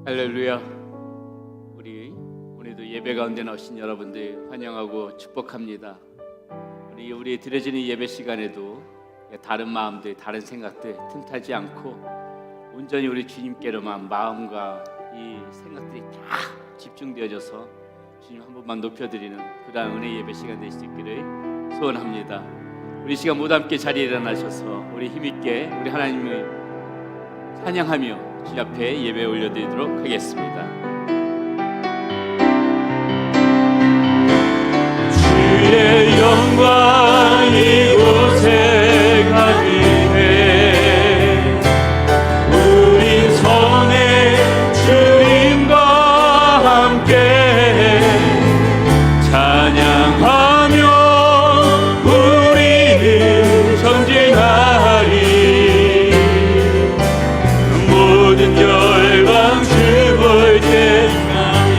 할렐루야. 우리 오늘도 예배 가운데 나오신 여러분들 환영하고 축복합니다. 우리 드려지는 예배 시간에도 다른 마음들, 다른 생각들 틈타지 않고 온전히 우리 주님께로만 마음과 이 생각들이 다 집중되어져서 주님 한 번만 높여드리는 그러한 은혜 예배 시간 되실 수 있기를 소원합니다. 우리 시간 모두 함께 자리에 일어나셔서 우리 힘있게 우리 하나님을 찬양하며 주 앞에 예배 올려드리도록 하겠습니다. 주의 영광 이곳에 가득해 우린 선의 주님과 함께 찬양하며 우리는 전진하리. 모든 열방 주볼 때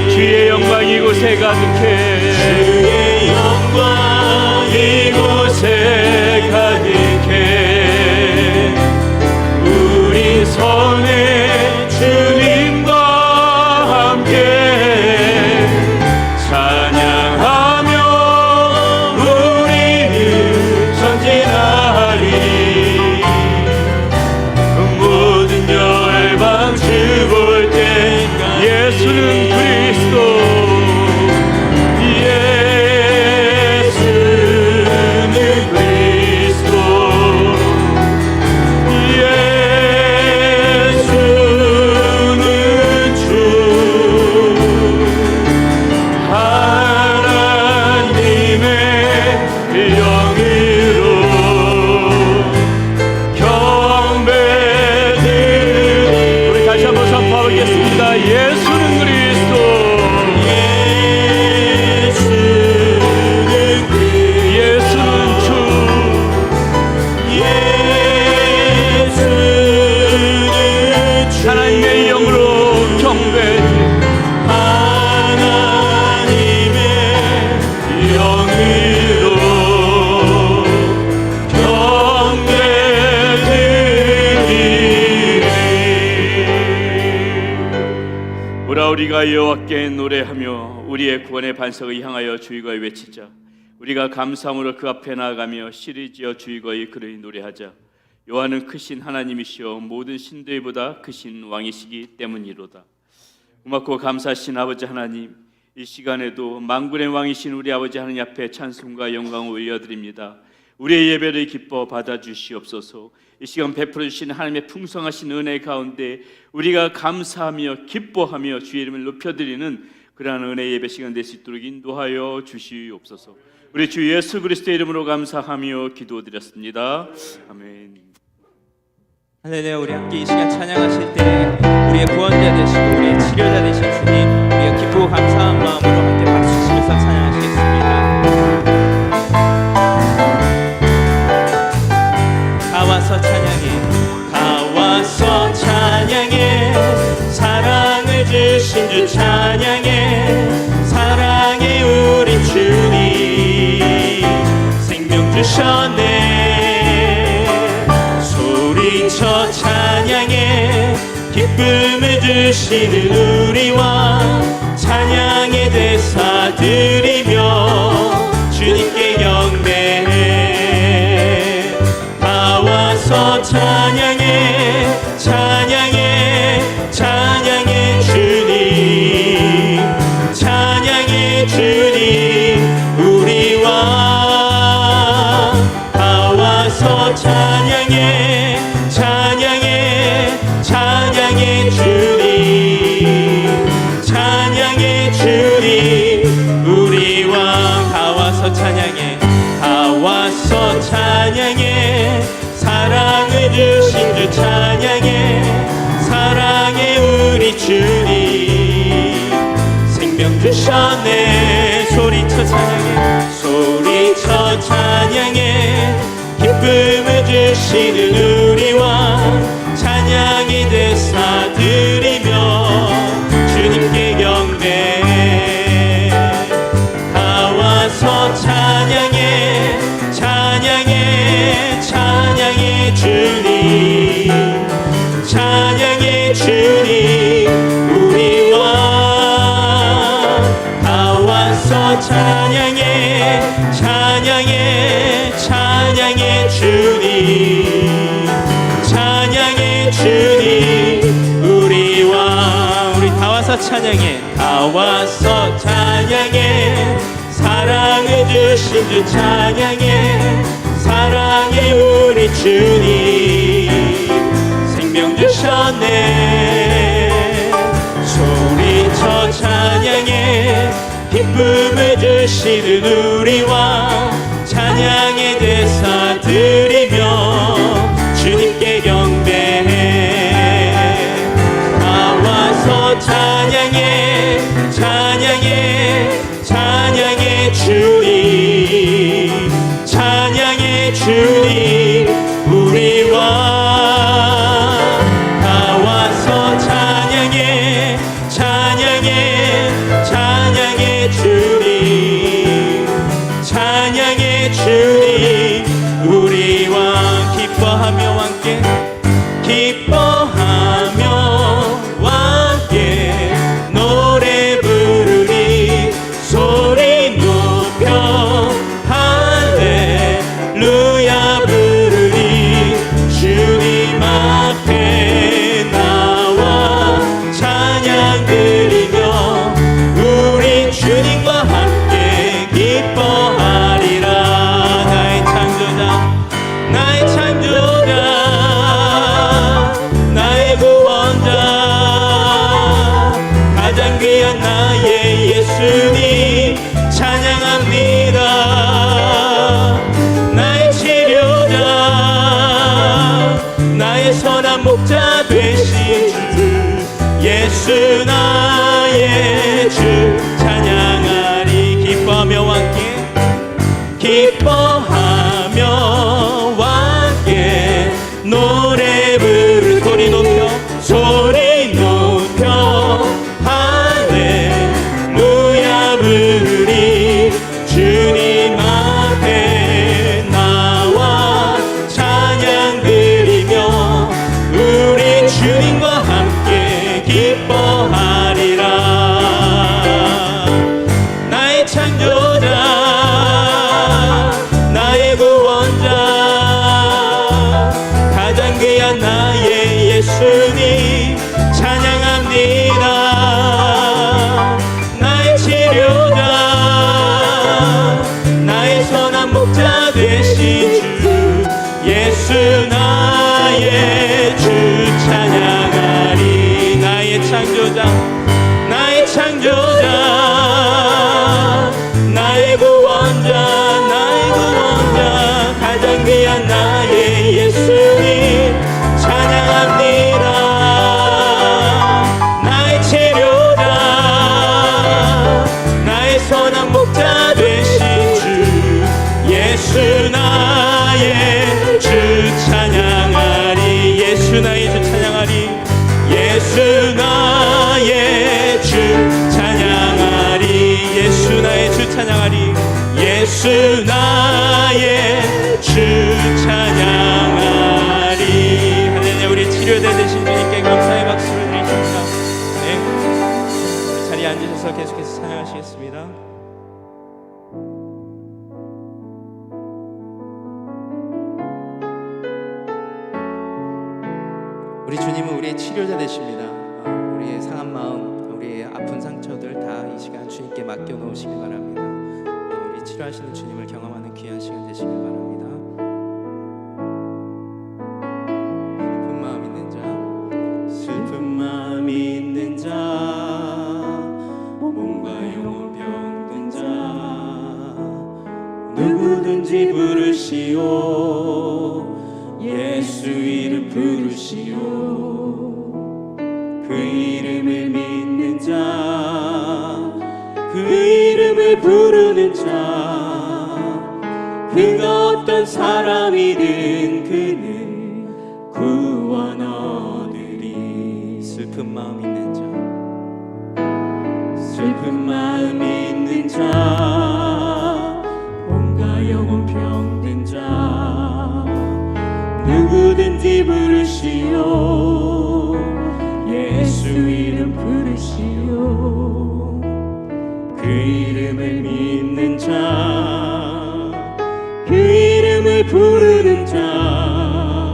주의 영광 이곳에 가득해 주의 영광 이곳에 가득해 우리 선의 주님과 함께 찬양하며 우리는 전진하리. 모든 열방 주볼 때까지 예수는 그리스도 우리가 여호와께 노래하며 우리의 구원의 반석을 향하여 주의거이 외치자. 우리가 감사함으로 그 앞에 나아가며 시를 지어 주의거이 그를 노래하자. 여호와는 크신 하나님이시여 모든 신들보다 크신 왕이시기 때문이로다. 고맙고 감사하신 아버지 하나님, 이 시간에도 만군의 왕이신 우리 아버지 하나님 앞에 찬송과 영광을 올려드립니다. 우리의 예배를 기뻐 받아주시옵소서. 이 시간 베풀어 주신 하나님의 풍성하신 은혜 가운데 우리가 감사하며 기뻐하며 주의 이름을 높여드리는 그러한 은혜 예배 시간 될 수 있도록 인도하여 주시옵소서. 우리 주 예수 그리스도의 이름으로 감사하며 기도드렸습니다. 아멘. 할렐루야. 우리 함께 이 시간 찬양하실 때 우리의 구원자 되시고 우리의 치료자 되신 주님, 우리가 기쁘고 감사한 마음으로 함께 박수 치면서 찬양하시겠습니다. 다 와서 찬양해, 다 와서 찬양해, 사랑을 주신 주 찬양해, 사랑해 우리 주님 생명 주셨네. 소리쳐 찬양해, 기쁨을 주시는 우리 왕 찬양의 대사 드리며 주님께 영광해. 찬양해, 찬양해, 찬양해 주님, 찬양해 주님 우리 왕. 다 와서 찬양해, 찬양해, 찬양해 주님, 찬양해 주님 우리 왕. 다 와서 찬양해, 다 와서 찬양해, 사랑을 주신 주 찬양해, 사랑해 우리 주님 생명 주셨네. 소리쳐 찬양해, 소리쳐 찬양해, 기쁨을 주시는 우리 왕 찬양의 대사 드리며 주님께 경배. 다 와서 찬양해, 찬양해, 찬양해 주님, 찬양해 주님 우리 주님 우리 왕. 우리 다 와서 찬양해. 다 와서 찬양해. 사랑해 주신 주 찬양해. 사랑해 우리 주님 생명 주셨네. 소리쳐 찬양해. 기쁨을 주시는 우리 왕 찬양의 대사 드리며 주님께 경배해. 다 와서 찬양해. 찬양해. 찬양해 주님 찬양해 주님 우리 왕. 다 와서 찬양해. 찬양해. 찬양해 주님 찬양해 주님 우리 왕. 기뻐하며 함께 기뻐하며 함께 노래 부르리. 소리 높여 할렐루야 부르리. 주님 앞에 나와 찬양 드리며 우리 주님과 함께 기뻐하리라. 나의 창조자 나의 창조자 나의 구원자 가장 귀한 나의 예수님 찬양합니다. 나의 치료자 나의 선한 목자 되신 주 예수 나의 주 찬양하리. 기뻐하며 함께 기뻐하며 함께 노래 부르. 소리 높여 소리 높여 할렐루야 부르리. 주님 앞에 나와 찬양 드리며 우리 주님과 함께 기뻐하리라. 나의 창조자 나의 구원자 가장 귀한 나의 예수님 찬양합니다. 나의 치료자 나의 선한 목자 되신 주 예수 나의 주 찬양하리. 나의 창조자 나의 창조자 나의 구원자 나의 구원자 가장 귀한 나의 예수님 찬양합니다. 나의 치료자 나의 선한 목자 되신 주 예수 나의 주 찬양하리. 예수 나의 주 찬양하리. 예수 나의 주 찬양하리. 예수 나의 주 찬양하리. 예수 나의 주 찬양하리. 할렐루야. 우리 치료대 되신 주님께 감사의 박수를 드리십니다. 네, 자리에 앉으셔서 계속해서 찬양하시겠습니다. 우리 주님은 우리의 치료자 되십니다. 우리의 상한 마음, 우리의 아픈 상처들 다 이 시간 주님께 맡겨놓으시기 바랍니다. 우리 치료하시는 주님을 경험하는 귀한 시간 되시길 바랍니다. 슬픈 마음 있는 자 몸과 영혼 병든 자 누구든지 부르시오. 예수 이름 부르시오. 그 이름을 믿는 자, 그 이름을 부르는 자, 그가 어떤 사람이든 그는 구원 얻으리. 슬픈 마음 있는 자, 슬픈 마음 있는 자, 몸과 영혼 병든 자, 누구든지 부르시오. 예수 이름 부르시오. 그 이름을 믿는 자, 그 이름을 부르는 자,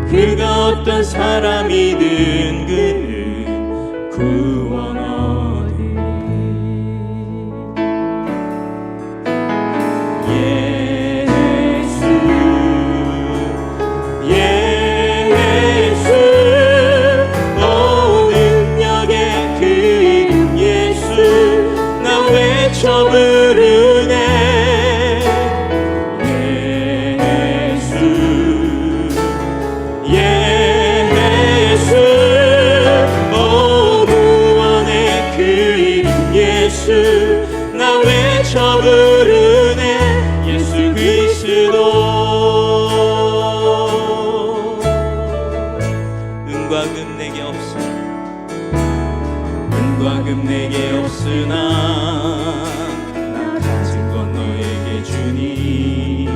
그가 어떤 사람 사람이든 그는 구원 얻으리. 예수 예수 오 능력의 그 이름 예수 나 외쳐 부르네. 나 외쳐 부르네. 예수 그리스도 은과 금 내게 없으나 은과 금 내게 없으나 나 가진 건 너에게 주니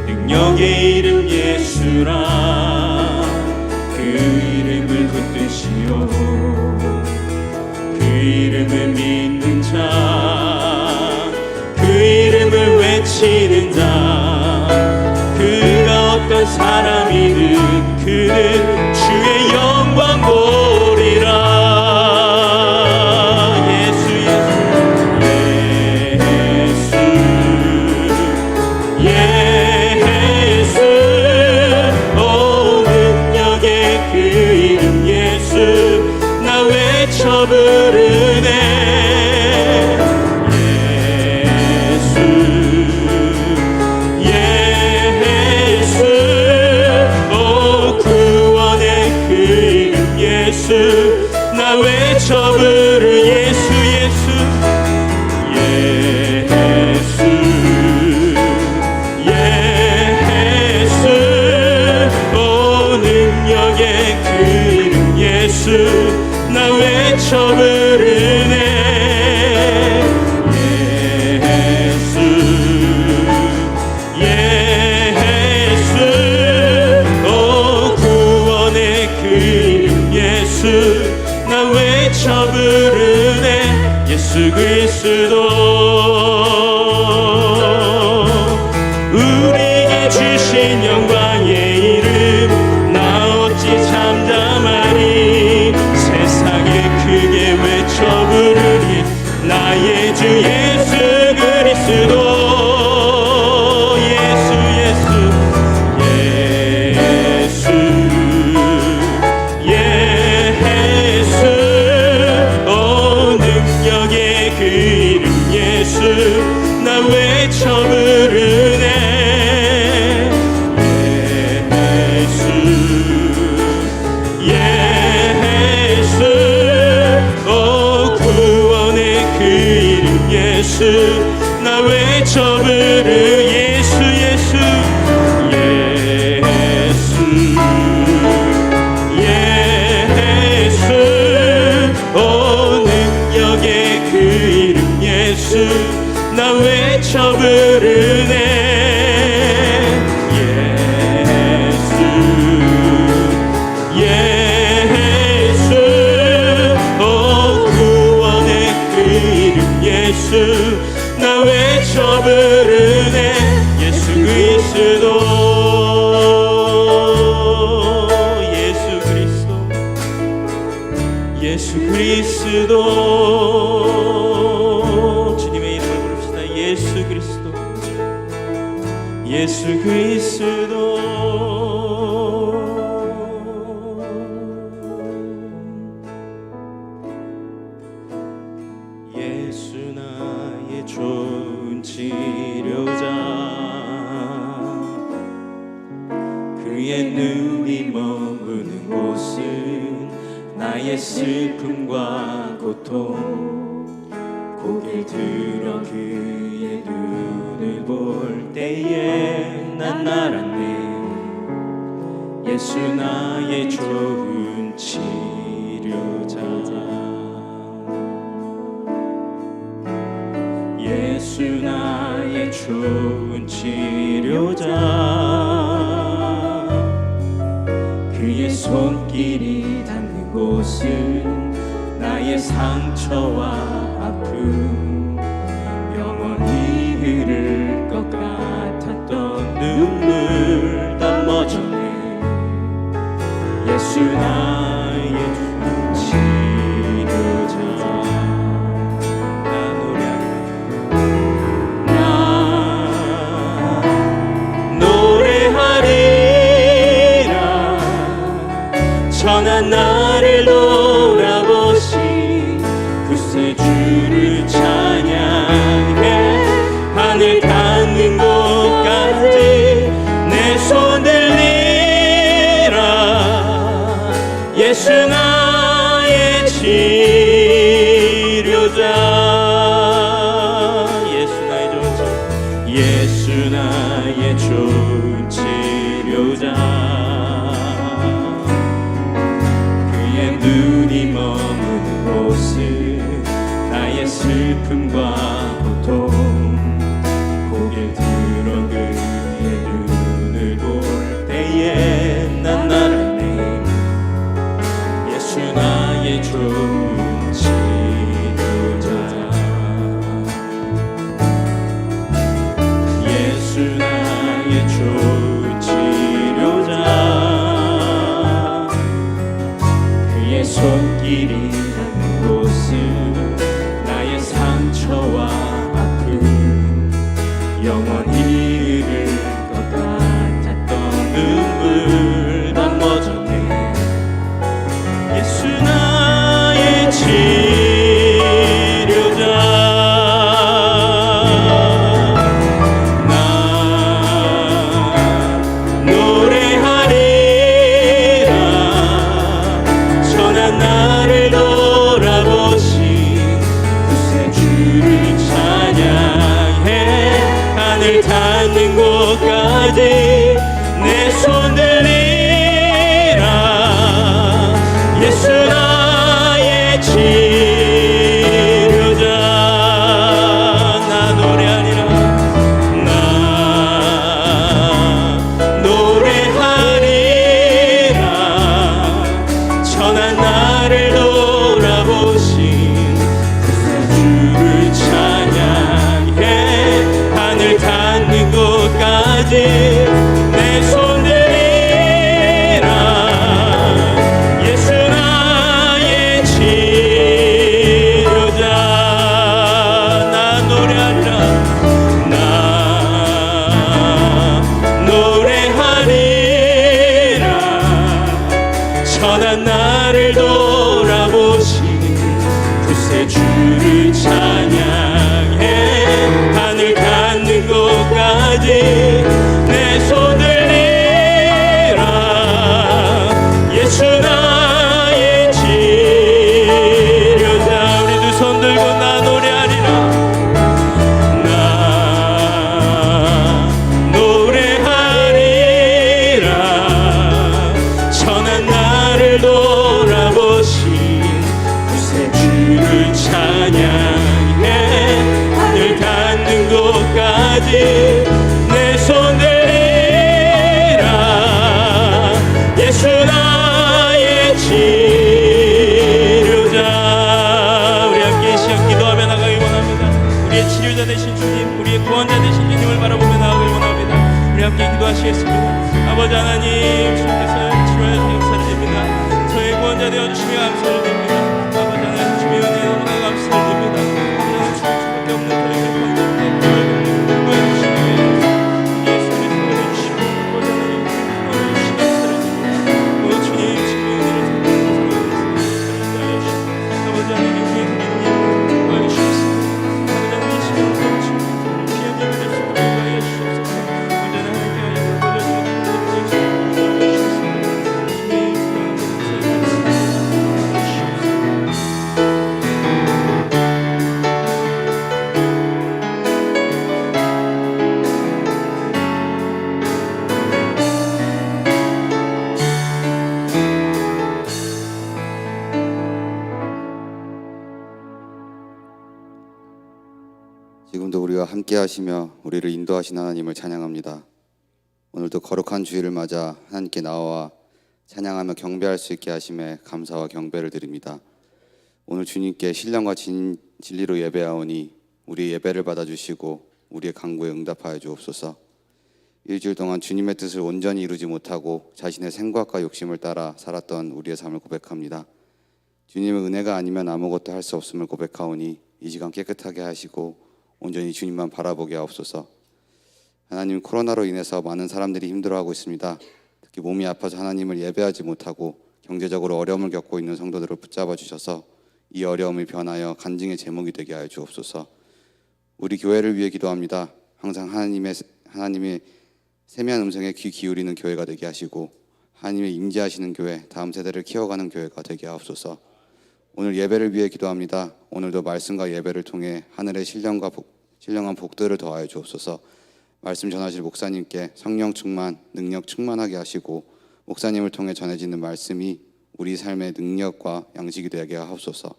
능력의 이름 예수라. 그 이름을 붙드시오. 그 이름을 믿는 자, 그 이름을 외치는 자, 그가 어떤 사람이든 그는 주의 영광 보리라. 예수 예수 예수 오 능력의 그 이름 예수 나 외쳐 부르네. 나 외쳐 부르 예수 예수 예수 예수 오 능력의 그 이름 예수 나 외쳐 부르네. 예수 예수 오 구원의 그 이름 예수 나 외쳐 부르네. 예수 그리스도 우리에게 주신 영광의 이름 나 어찌 잠잠하리. 세상에 크게 외쳐 부르리. 나의 주 예수 그리스도 예수 예수 나 외쳐 부르네. 예수 예수 오 구원의 그 이름 예수 나 외쳐 부르. 예수 예수 예수 예수 오 능력의 그 이름 예수 나 외쳐 부르네. 예수 예수 오 구원의 그 이름 예수 나 외쳐 부르네. 예수 그리스도 예수 그리스도 예수 그리스도 예수 그리스도 예수 그리스도 예수 나의 좋은 치료자. 그의 눈이 머무는 곳은 나의 슬픔과 고통. 고개 들어 그의 눈을 볼 때에 난 알았네. 예수 나의 좋은 치료자. 예수 나의 좋은 치료자. 그의 손길이 닿는 곳은 나의 상처와 아픔 영원히 흐를 것 같았던 눈물 다 멎었네. 예수 천한 나를 돌아보신 구세주를 찬양해 하늘 닿는 곳까지 내 손 들리라. 예수 나의 치료자, 예수 나의 좋은 치료자, 예수 나의 좋은 치료자. 그의 눈이 머무는 곳은 나의 슬픔과 고통, 고개 들어 그의 눈을 볼 때에 난 알았네. 예수 나의 좋은 치료자, 예수 나의 좋은 치료자. 그의 손길이 닿는 곳은 나의 상처와 아픔, 영원히 잃을 것 같았던 눈물 다 멎었네. 예수 나의 치료자. 나 노래하리라. 천한 나를 돌아보신 구세주를 찬양해 하늘 닿는 곳까지 내 손 들리라. 예수 나의 치료자. 나 노래하리라. 나 노래하리라. 천한 나를 돌아보신 구세주를 찬양해 하늘 닿는 곳까지 내 손 들리라. 예수 나의 치료자. 나 노래하리라. 나 노래하리라. 천한 나를 돌아보신 구세주를 찬양해 하늘 닿는 곳까지 내 손 들리라. 예수 나의 치료자. 우리 두 손 들고 나 노래하리라. 나 노래하리라. 천한 나를 돌아보신 구세주를 찬양해 하늘 닿는 곳까지 내 손 들리라. 예수 나의 치료자. 우리 함께 이 시간 기도하며 나가기 원합니다. 우리의 치료자 되신 주님, 우리의 구원자 되신 주님을 바라보며 나가기 원합니다. 우리 함께 기도하시겠습니다. 아버지 하나님, 주님께서 치료하여 주님 감사드립니다. 저의 구원자 되어주시며 감사드립니다. 아버지 하나님, 주의 은혜에 너무나 감사드립니다. 하나님, 주님 수밖에 없는 저에게 구원자인데 구원해 주시기 위해 예수님을 구원해 주시고 아버지 하나님 구원해 주시기 감사드립니다. 오 주님, 주의 은혜를 사랑하시고 아버지 하나님, 우리의 힘을 구하여 주시옵소서. 아버지 하나님, 이 시간 주님 귀한 예배 될 수 있도록 구하여 주시옵소서. 아버지 하나님께 하여 돌려주는 구하여 지금도 우리와 함께 하시며 우리를 인도하신 하나님을 찬양합니다. 오늘도 거룩한 주일을 맞아 하나님께 나와 찬양하며 경배할 수 있게 하심에 감사와 경배를 드립니다. 오늘 주님께 신령과 진리로 예배하오니 우리의 예배를 받아주시고 우리의 간구에 응답하여 주옵소서. 일주일 동안 주님의 뜻을 온전히 이루지 못하고 자신의 생각과 욕심을 따라 살았던 우리의 삶을 고백합니다. 주님의 은혜가 아니면 아무것도 할 수 없음을 고백하오니 이 시간 깨끗하게 하시고 온전히 주님만 바라보게 하옵소서. 하나님, 코로나로 인해서 많은 사람들이 힘들어하고 있습니다. 특히 몸이 아파서 하나님을 예배하지 못하고 경제적으로 어려움을 겪고 있는 성도들을 붙잡아 주셔서 이 어려움이 변하여 간증의 제목이 되게 하여 주옵소서. 우리 교회를 위해 기도합니다. 항상 하나님의 세미한 음성에 귀 기울이는 교회가 되게 하시고 하나님의 임재하시는 교회, 다음 세대를 키워가는 교회가 되게 하옵소서. 오늘 예배를 위해 기도합니다. 오늘도 말씀과 예배를 통해 하늘의 신령한 복들을 더하여 주옵소서. 말씀 전하실 목사님께 성령 충만, 능력 충만하게 하시고 목사님을 통해 전해지는 말씀이 우리 삶의 능력과 양식이 되게 하옵소서.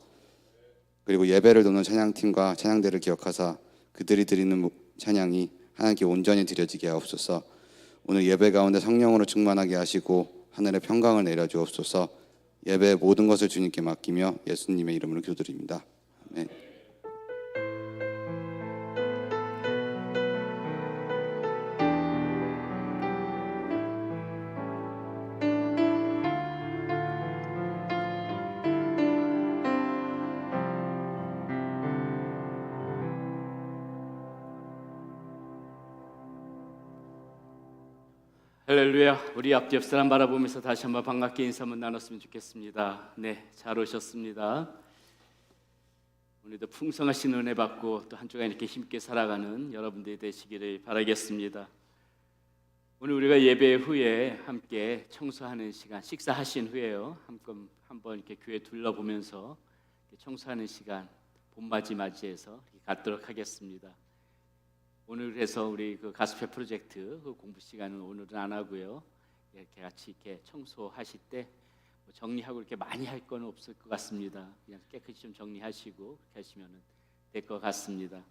그리고 예배를 도는 찬양팀과 찬양대를 기억하사 그들이 드리는 찬양이 하나님께 온전히 드려지게 하옵소서. 오늘 예배 가운데 성령으로 충만하게 하시고 하늘의 평강을 내려주옵소서. 예배의 모든 것을 주님께 맡기며 예수님의 이름으로 기도드립니다. 아멘. 할렐루야. 우리 앞뒤 옆 사람 바라보면서 다시 한번 반갑게 인사 한번 나눴으면 좋겠습니다. 네, 잘 오셨습니다. 오늘도 풍성하신 은혜 받고 또 한 주간 이렇게 힘있게 살아가는 여러분들이 되시기를 바라겠습니다. 오늘 우리가 예배 후에 함께 청소하는 시간, 식사하신 후에요. 한번 이렇게 교회 둘러보면서 청소하는 시간 봄맞이 맞이해서 갖도록 하겠습니다. 오늘 그래서 우리 그 가스페 프로젝트 그 공부 시간은 오늘은 안 하고요. 이렇게 같이 이렇게 청소하실 때 뭐 정리하고 이렇게 많이 할 건 없을 것 같습니다. 그냥 깨끗이 좀 정리하시고 그렇게 하시면 될 것 같습니다.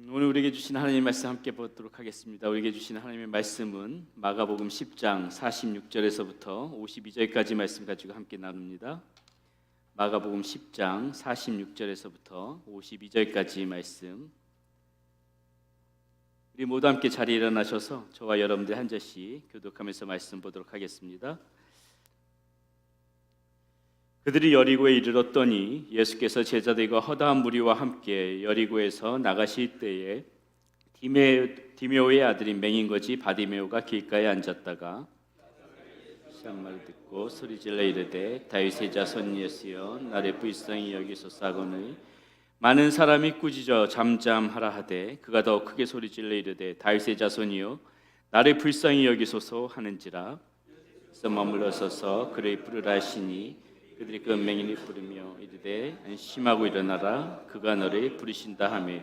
오늘 우리에게 주신 하나님의 말씀 함께 보도록 하겠습니다. 우리에게 주신 하나님의 말씀은 마가복음 10장 46절에서부터 52절까지 말씀 가지고 함께 나눕니다. 마가복음 10장 46절에서부터 52절까지 말씀. 우리 모두 함께 자리에 일어나셔서 저와 여러분들 한 절씩 교독하면서 말씀 보도록 하겠습니다. 그들이 여리고에 이르렀더니 예수께서 제자들과 허다한 무리와 함께 여리고에서 나가실 때에 디메오의 아들인 맹인거지 바디메오가 길가에 앉았다가 한 말을 듣고 소리질러 이르되 다윗의 자손 예수여 나를 불쌍히 여기소서하거늘 많은 사람이 꾸짖어 잠잠하라 하되 그가 더 크게 소리질러 이르되 다윗의 자손이여 나를 불쌍히 여기소서 하는지라. 그래서 머물러 서서 그를 부르라 하시니 그들이 그 맹인을 부르며 이르되 안심하고 일어나라 그가 너를 부르신다 하며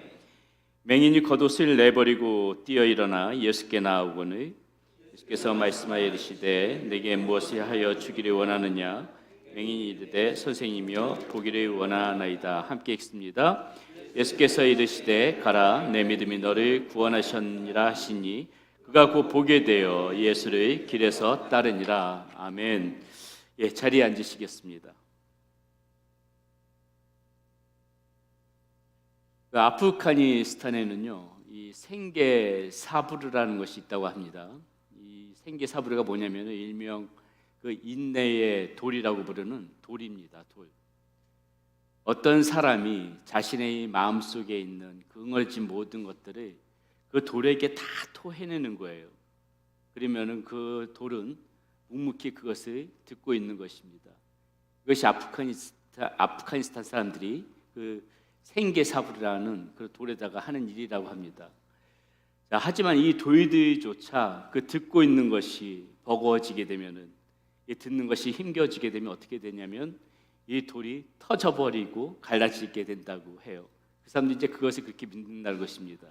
맹인이 겉옷을 내버리고 뛰어 일어나 예수께 나아오거늘 예수께서 말씀하여 이르시되 내게 무엇을 하여 주기를 원하느냐. 맹인이 이르되 선생님이여 보기를 원하나이다. 함께 읽습니다. 예수께서 이르시되 가라 내 믿음이 너를 구원하셨느니라 하시니 그가 곧 보게 되어 예수를 길에서 따르니라. 아멘. 예, 자리에 앉으시겠습니다. 아프가니스탄에는요 이 생계사부르라는 것이 있다고 합니다. 이 생계사부르가 뭐냐면 일명 그 인내의 돌이라고 부르는 돌입니다. 돌. 어떤 사람이 자신의 마음속에 있는 그 응어진 모든 것들을 그 돌에게 다 토해내는 거예요. 그러면은 그 돌은 묵묵히 그것을 듣고 있는 것입니다. 이것이 아프가니스탄 사람들이 그 생계사부라는 그 돌에다가 하는 일이라고 합니다. 자, 하지만 이 돌들조차 그 듣고 있는 것이 버거워지게 되면은 듣는 것이 힘겨지게 되면 어떻게 되냐면 이 돌이 터져버리고 갈라지게 된다고 해요. 그 사람들이 이제 그것을 그렇게 믿는다는 것입니다.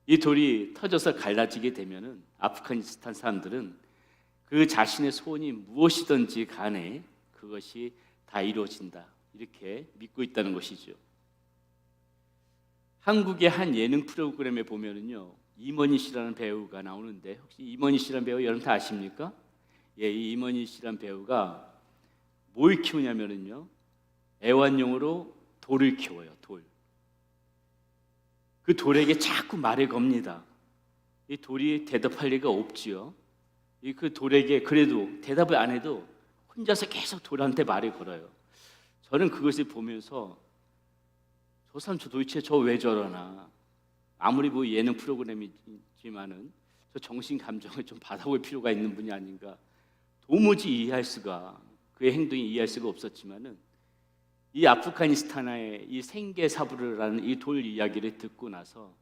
이 돌이 터져서 갈라지게 되면은 아프가니스탄 사람들은 그 자신의 소원이 무엇이든지 간에 그것이 다 이루어진다 이렇게 믿고 있다는 것이죠. 한국의 한 예능 프로그램에 보면은요 임원희 씨라는 배우가 나오는데 혹시 임원희 씨라는 배우 여러분 다 아십니까? 예, 이 임원희 씨라는 배우가 뭘 키우냐면은요 애완용으로 돌을 키워요. 돌. 그 돌에게 자꾸 말을 겁니다. 이 돌이 대답할 리가 없지요. 그 돌에게 그래도 대답을 안 해도 혼자서 계속 돌한테 말을 걸어요. 저는 그것을 보면서 저 사람 도대체 저 왜 저러나. 아무리 뭐 예능 프로그램이지만은 저 정신 감정을 좀 받아볼 필요가 있는 분이 아닌가. 도무지 이해할 수가, 그의 행동이 이해할 수가 없었지만은 이 아프가니스탄의 이 생계사부르라는 이 돌 이야기를 듣고 나서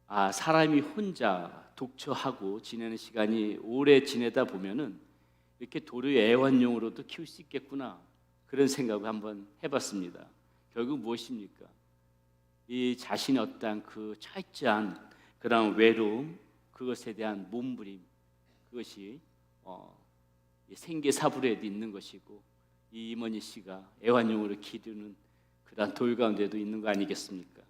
사람이 혼자 독처하고 지내는 시간이 오래 지내다 보면은 이렇게 돌을 애완용으로도 키울 수 있겠구나, 그런 생각을 한번 해봤습니다. 결국 무엇입니까? 이 자신의 어떤 그 철저한 그런 외로움, 그것에 대한 몸부림, 그것이 이 생계사부르에도 있는 것이고 이 이머니 씨가 애완용으로 기르는 그런 돌 가운데도 있는 거 아니겠습니까?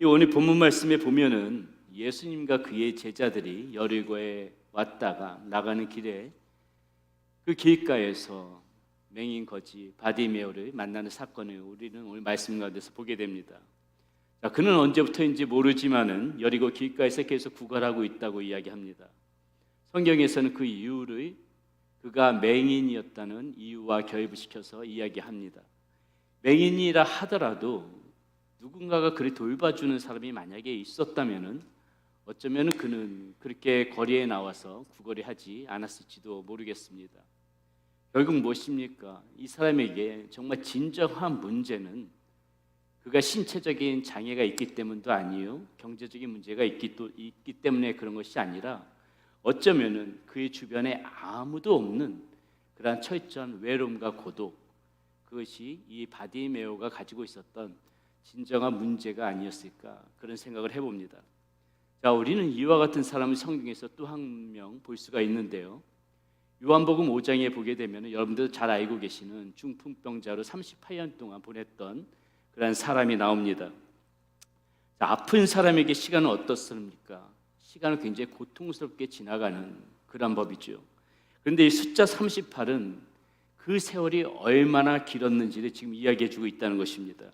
이 오늘 본문 말씀에 보면은 예수님과 그의 제자들이 여리고에 왔다가 나가는 길에 그 길가에서 맹인 거지 바디메오를 만나는 사건을 우리는 오늘 말씀 가운데서 보게 됩니다. 자, 그는 언제부터인지 모르지만은 여리고 길가에서 계속 구걸하고 있다고 이야기합니다. 성경에서는 그 이유를 그가 맹인이었다는 이유와 결부시켜서 이야기합니다. 맹인이라 하더라도 누군가가 그를 돌봐주는 사람이 만약에 있었다면은 어쩌면 그는 그렇게 거리에 나와서 구걸이 하지 않았을지도 모르겠습니다. 결국 무엇입니까? 이 사람에게 정말 진정한 문제는 그가 신체적인 장애가 있기 때문도 아니요, 경제적인 문제가 있기 때문에 그런 것이 아니라 어쩌면은 그의 주변에 아무도 없는 그러한 철저한 외로움과 고독, 그것이 이 바디메오가 가지고 있었던 진정한 문제가 아니었을까, 그런 생각을 해봅니다. 자, 우리는 이와 같은 사람을 성경에서 또 한 명 볼 수가 있는데요. 요한복음 5장에 보게 되면 여러분들 잘 알고 계시는 중풍병자로 38년 동안 보냈던 그런 사람이 나옵니다. 자, 아픈 사람에게 시간은 어떻습니까? 시간은 굉장히 고통스럽게 지나가는 그런 법이죠. 그런데 이 숫자 38은 그 세월이 얼마나 길었는지를 지금 이야기해주고 있다는 것입니다.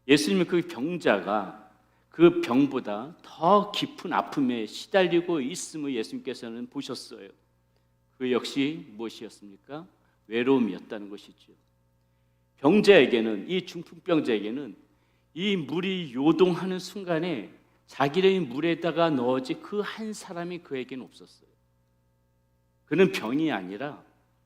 예수님은 그 병자가 그 병보다 더 깊은 아픔에 시달리고 있음을 예수님께서는 보셨어요. 그 역시 무엇이었습니까? 외로움이었다는 것이죠. 병자에게는, 이 중풍병자에게는 이 물이 요동하는 순간에 자기를 물에다가 넣어지 그 한 사람이 그에게는 없었어요. 그는 병이 아니라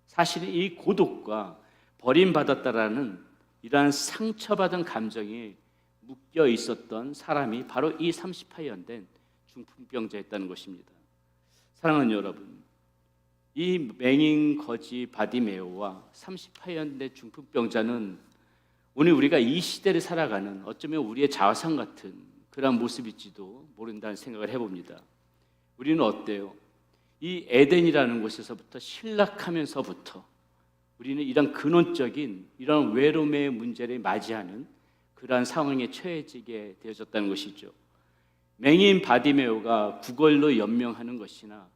사실은 이 고독과 버림받았다라는 이러한 상처받은 감정이 묶여 있었던 사람이 바로 이 38년 된 중풍병자였다는 것입니다. 사랑하는 여러분, 이 맹인 거지 바디메오와 38년 된 중풍병자는 오늘 우리가 이 시대를 살아가는 어쩌면 우리의 자화상 같은 그런 모습일지도 모른다는 생각을 해봅니다. 우리는 어때요? 이 에덴이라는 곳에서부터 신락하면서부터 우리는 이런 근원적인 이런 외로움의 문제를 맞이하는 그러한 상황에 처해지게 되어졌다는 것이죠. 맹인 바디메오가 구걸로 연명하는 것이나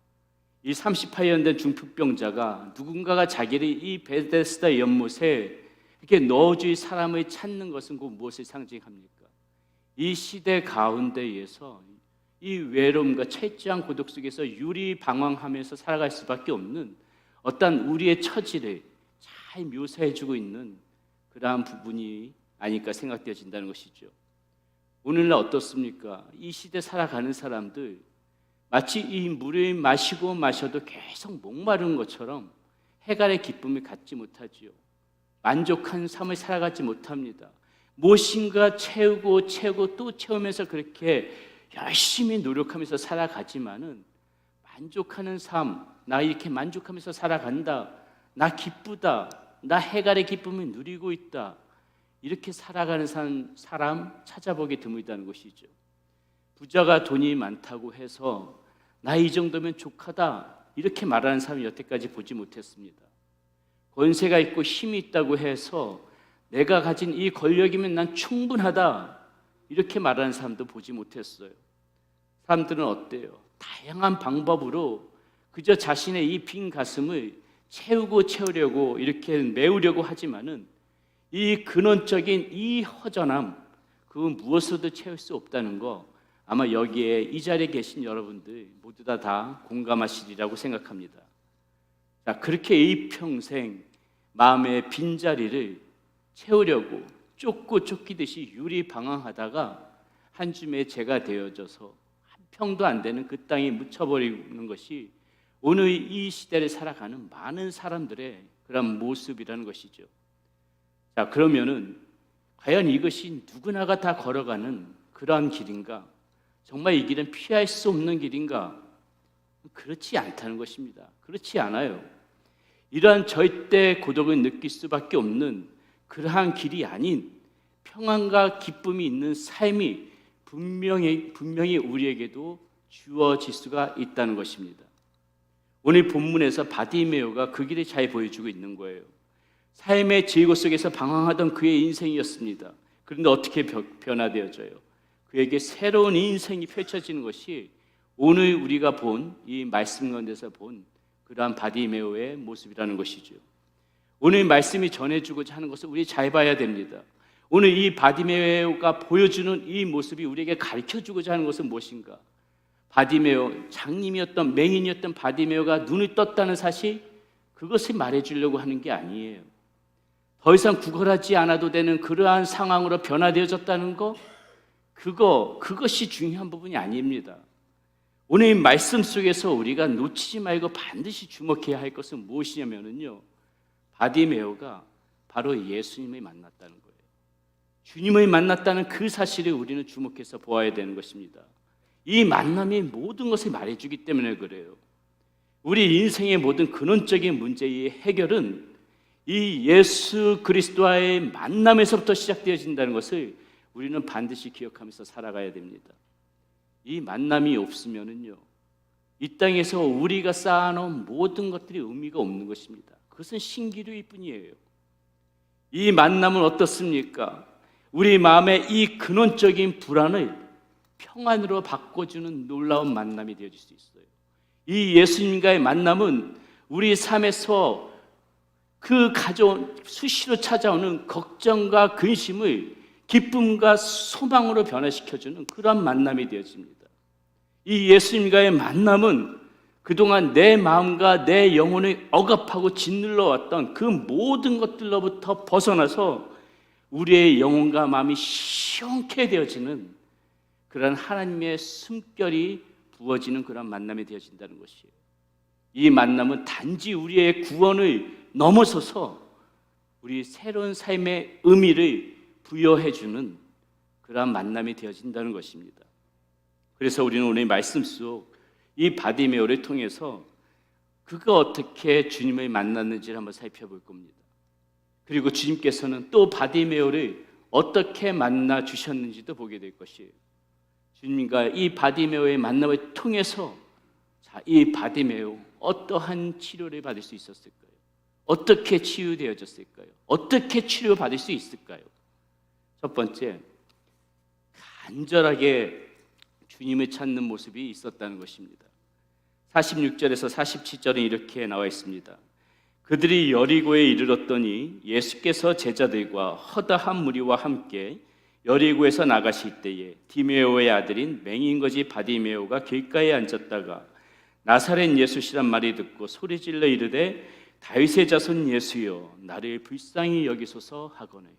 이 38년 된 중풍병자가 누군가가 자기를 이 베데스다 연못에 이렇게 넣어줄 사람을 찾는 것은 그 무엇을 상징합니까? 이 시대 가운데에서 이 외로움과 철저한 고독 속에서 유리방황하면서 살아갈 수밖에 없는 어떤 우리의 처지를 잘 묘사해주고 있는 그러한 부분이 아닐까 생각되어진다는 것이죠. 오늘날 어떻습니까? 이 시대 살아가는 사람들 마치 이 물을 마시고 마셔도 계속 목마른 것처럼 해갈의 기쁨을 갖지 못하지요. 만족한 삶을 살아가지 못합니다. 무엇인가 채우고 또 채우면서 그렇게 열심히 노력하면서 살아가지만은 만족하는 삶, 나 이렇게 만족하면서 살아간다, 나 기쁘다, 나 해갈의 기쁨을 누리고 있다, 이렇게 살아가는 사람 찾아보기 드물다는 것이죠. 부자가 돈이 많다고 해서 나 이 정도면 족하다 이렇게 말하는 사람이 여태까지 보지 못했습니다. 권세가 있고 힘이 있다고 해서 내가 가진 이 권력이면 난 충분하다 이렇게 말하는 사람도 보지 못했어요. 사람들은 어때요? 다양한 방법으로 그저 자신의 이 빈 가슴을 채우려고 이렇게 메우려고 하지만은 이 근원적인 이 허전함, 그건 무엇으로도 채울 수 없다는 거 아마 여기에 이 자리에 계신 여러분들 모두 다 공감하시리라고 생각합니다. 자, 그렇게 이 평생 마음의 빈자리를 채우려고 쫓기듯이 유리방황하다가 한 줌의 재가 되어져서 한 평도 안 되는 그 땅에 묻혀버리는 것이 오늘 이 시대를 살아가는 많은 사람들의 그런 모습이라는 것이죠. 자, 그러면은 과연 이것이 누구나가 다 걸어가는 그러한 길인가? 정말 이 길은 피할 수 없는 길인가? 그렇지 않다는 것입니다. 그렇지 않아요. 이러한 절대 고독을 느낄 수밖에 없는 그러한 길이 아닌 평안과 기쁨이 있는 삶이 분명히 우리에게도 주어질 수가 있다는 것입니다. 오늘 본문에서 바디메오가 그 길을 잘 보여주고 있는 거예요. 삶의 즐거 속에서 방황하던 그의 인생이었습니다. 그런데 어떻게 변화되어져요? 그에게 새로운 인생이 펼쳐지는 것이 오늘 우리가 본 이 말씀 가운데서 본 그러한 바디메오의 모습이라는 것이죠. 오늘 말씀이 전해주고자 하는 것을 우리 잘 봐야 됩니다. 오늘 이 바디메오가 보여주는 이 모습이 우리에게 가르쳐주고자 하는 것은 무엇인가? 바디메오, 장님이었던 맹인이었던 바디메오가 눈을 떴다는 사실, 그것을 말해주려고 하는 게 아니에요. 더 이상 구걸하지 않아도 되는 그러한 상황으로 변화되어졌다는 거, 그것이 중요한 부분이 아닙니다. 오늘 이 말씀 속에서 우리가 놓치지 말고 반드시 주목해야 할 것은 무엇이냐면요, 바디메오가 바로 예수님을 만났다는 거예요. 주님을 만났다는 그 사실을 우리는 주목해서 보아야 되는 것입니다. 이 만남이 모든 것을 말해주기 때문에 그래요. 우리 인생의 모든 근원적인 문제의 해결은 이 예수 그리스도와의 만남에서부터 시작되어진다는 것을 우리는 반드시 기억하면서 살아가야 됩니다. 이 만남이 없으면은요, 이 땅에서 우리가 쌓아놓은 모든 것들이 의미가 없는 것입니다. 그것은 신기루일 뿐이에요. 이 만남은 어떻습니까? 우리 마음의 이 근원적인 불안을 평안으로 바꿔주는 놀라운 만남이 되어질 수 있어요. 이 예수님과의 만남은 우리 삶에서 수시로 찾아오는 걱정과 근심을 기쁨과 소망으로 변화시켜주는 그러한 만남이 되어집니다. 이 예수님과의 만남은 그동안 내 마음과 내 영혼을 억압하고 짓눌러 왔던 그 모든 것들로부터 벗어나서 우리의 영혼과 마음이 시원케 되어지는 그런 하나님의 숨결이 부어지는 그런 만남이 되어진다는 것이에요. 이 만남은 단지 우리의 구원을 넘어서서 우리 새로운 삶의 의미를 부여해주는 그러한 만남이 되어진다는 것입니다. 그래서 우리는 오늘 말씀 속 이 바디메오를 통해서 그가 어떻게 주님을 만났는지를 한번 살펴볼 겁니다. 그리고 주님께서는 또 바디메오를 어떻게 만나 주셨는지도 보게 될 것이에요. 주님과 이 바디메오의 만남을 통해서 이 바디메오 어떠한 치료를 받을 수 있었을까요? 어떻게 치유되어졌을까요? 어떻게 치료받을 수 있을까요? 첫 번째, 간절하게 주님을 찾는 모습이 있었다는 것입니다. 46절에서 47절은 이렇게 나와 있습니다. 그들이 여리고에 이르렀더니 예수께서 제자들과 허다한 무리와 함께 여리고에서 나가실 때에 디메오의 아들인 맹인거지 바디메오가 길가에 앉았다가 나사렛 예수시란 말이 듣고 소리질러 이르되 다윗의 자손 예수여 나를 불쌍히 여기소서 하거늘.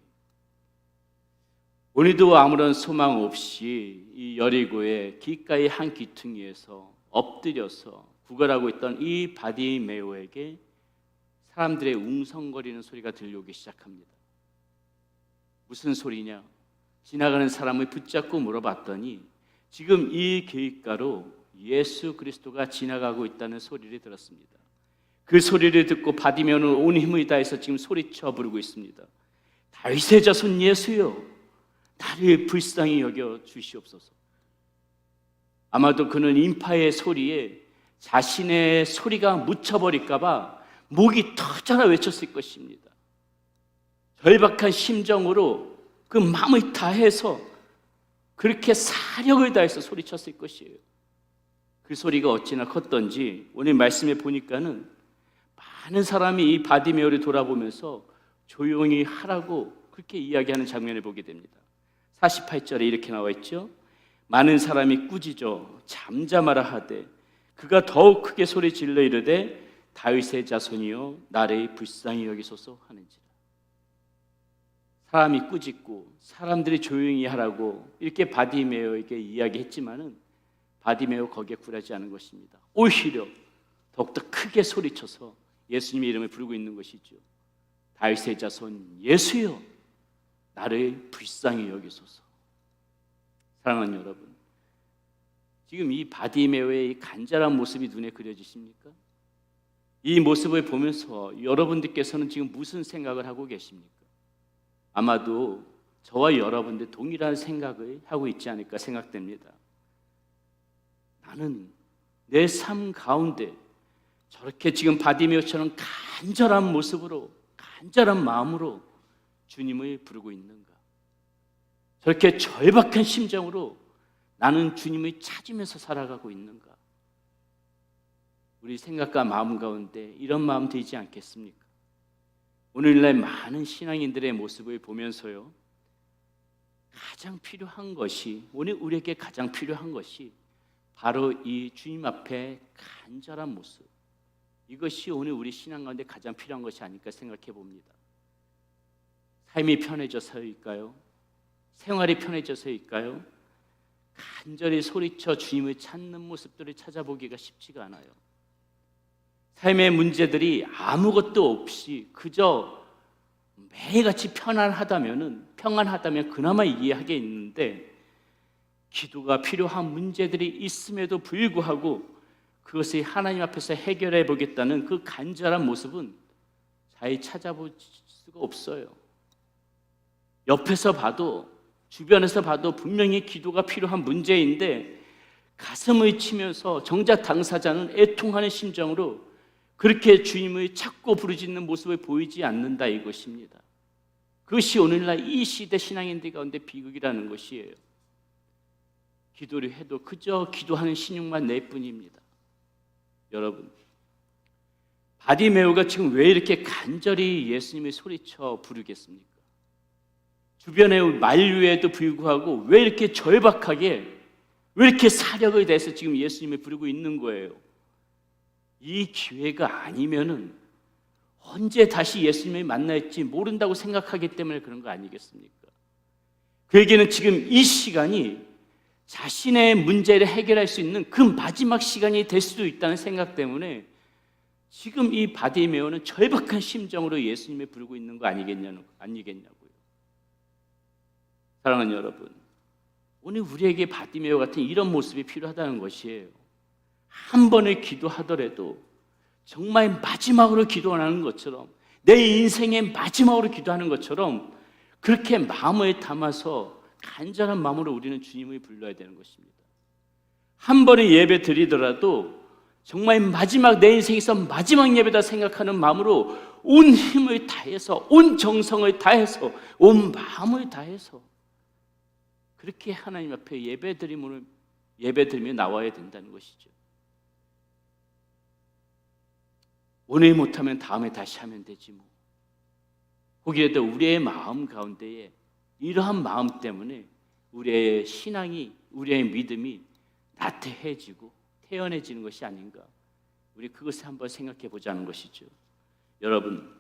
오늘도 아무런 소망 없이 이 여리고의 길가의 한 귀퉁이에서 엎드려서 구걸하고 있던 이 바디메오에게 사람들의 웅성거리는 소리가 들려오기 시작합니다. 무슨 소리냐? 지나가는 사람을 붙잡고 물어봤더니 지금 이 길가로 예수 그리스도가 지나가고 있다는 소리를 들었습니다. 그 소리를 듣고 바디메오는 온 힘을 다해서 지금 소리쳐 부르고 있습니다. 다윗의 자손 예수여 나를 불쌍히 여겨 주시옵소서. 아마도 그는 인파의 소리에 자신의 소리가 묻혀버릴까 봐 목이 터져라 외쳤을 것입니다. 절박한 심정으로 그 마음을 다해서 그렇게 사력을 다해서 소리쳤을 것이에요. 그 소리가 어찌나 컸던지 오늘 말씀에 보니까는 많은 사람이 이 바디메오를 돌아보면서 조용히 하라고 그렇게 이야기하는 장면을 보게 됩니다. 48절에 이렇게 나와 있죠. 많은 사람이 꾸짖어 잠잠하라 하되 그가 더욱 크게 소리 질러 이르되 다윗의 자손이여 나를 불쌍히 여기소서 하는지라. 사람이 꾸짖고 사람들이 조용히 하라고 이렇게 바디메오에게 이야기했지만은 바디메오 거기에 굴하지 않은 것입니다. 오히려 더욱더 크게 소리쳐서 예수님의 이름을 부르고 있는 것이죠. 다윗의 자손 예수여, 나를 불쌍히 여기소서. 사랑하는 여러분, 지금 이 바디메오의 이 간절한 모습이 눈에 그려지십니까? 이 모습을 보면서 여러분들께서는 지금 무슨 생각을 하고 계십니까? 아마도 저와 여러분들 동일한 생각을 하고 있지 않을까 생각됩니다. 나는 내 삶 가운데 저렇게 지금 바디메오처럼 간절한 모습으로, 간절한 마음으로 주님을 부르고 있는가? 저렇게 절박한 심정으로 나는 주님을 찾으면서 살아가고 있는가? 우리 생각과 마음 가운데 이런 마음 들지 않겠습니까? 오늘날 많은 신앙인들의 모습을 보면서요, 가장 필요한 것이, 오늘 우리에게 가장 필요한 것이 바로 이 주님 앞에 간절한 모습, 이것이 오늘 우리 신앙 가운데 가장 필요한 것이 아닐까 생각해 봅니다. 삶이 편해져서일까요? 생활이 편해져서일까요? 간절히 소리쳐 주님을 찾는 모습들을 찾아보기가 쉽지가 않아요. 삶의 문제들이 아무것도 없이 그저 매일같이 평안하다면 그나마 이해하겠는데, 기도가 필요한 문제들이 있음에도 불구하고 그것을 하나님 앞에서 해결해 보겠다는 그 간절한 모습은 잘 찾아볼 수가 없어요. 옆에서 봐도, 주변에서 봐도 분명히 기도가 필요한 문제인데 가슴을 치면서 정작 당사자는 애통하는 심정으로 그렇게 주님을 찾고 부르짖는 모습을 보이지 않는다, 이것입니다. 그것이 오늘날 이 시대 신앙인들 가운데 비극이라는 것이에요. 기도를 해도 그저 기도하는 신용만 낼 뿐입니다. 여러분, 바디메오가 지금 왜 이렇게 간절히 예수님을 소리쳐 부르겠습니까? 주변의 만류에도 불구하고 왜 이렇게 절박하게, 왜 이렇게 사력을 내서 지금 예수님을 부르고 있는 거예요? 이 기회가 아니면은 언제 다시 예수님을 만날지 모른다고 생각하기 때문에 그런 거 아니겠습니까? 그에게는 지금 이 시간이 자신의 문제를 해결할 수 있는 그 마지막 시간이 될 수도 있다는 생각 때문에 지금 이 바디메오는 절박한 심정으로 예수님을 부르고 있는 거 아니겠냐고요. 사랑하는 여러분, 오늘 우리에게 바디메오 같은 이런 모습이 필요하다는 것이에요. 한 번을 기도하더라도 정말 마지막으로 기도하는 것처럼, 내 인생의 마지막으로 기도하는 것처럼 그렇게 마음을 담아서 간절한 마음으로 우리는 주님을 불러야 되는 것입니다. 한 번의 예배 드리더라도 정말 마지막, 내 인생에서 마지막 예배다 생각하는 마음으로 온 힘을 다해서, 온 정성을 다해서, 온 마음을 다해서 그렇게 하나님 앞에 예배드리며 나와야 된다는 것이죠. 오늘 못하면 다음에 다시 하면 되지 뭐. 혹이라도 우리의 마음 가운데에 이러한 마음 때문에 우리의 신앙이, 우리의 믿음이 나태해지고 태연해지는 것이 아닌가. 우리 그것을 한번 생각해 보자는 것이죠. 여러분,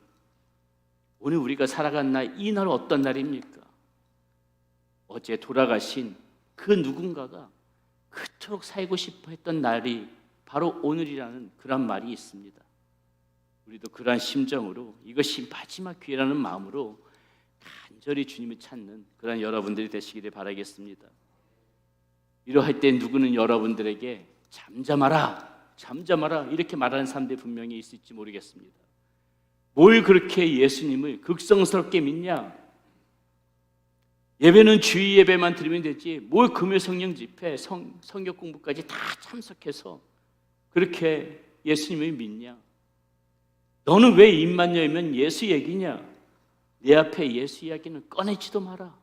오늘 우리가 살아간 날, 이 날은 어떤 날입니까? 어제 돌아가신 그 누군가가 그토록 살고 싶어 했던 날이 바로 오늘이라는 그런 말이 있습니다. 우리도 그러한 심정으로 이것이 마지막 기회라는 마음으로 간절히 주님을 찾는 그런 여러분들이 되시기를 바라겠습니다. 이러할 때 누구는 여러분들에게 잠잠하라 이렇게 말하는 사람들이 분명히 있을지 모르겠습니다. 뭘 그렇게 예수님을 극성스럽게 믿냐? 예배는 주의 예배만 드리면 되지 뭘 금요 성령 집회, 성경 공부까지 다 참석해서 그렇게 예수님을 믿냐? 너는 왜 입만 열면 예수 얘기냐? 내 앞에 예수 이야기는 꺼내지도 마라.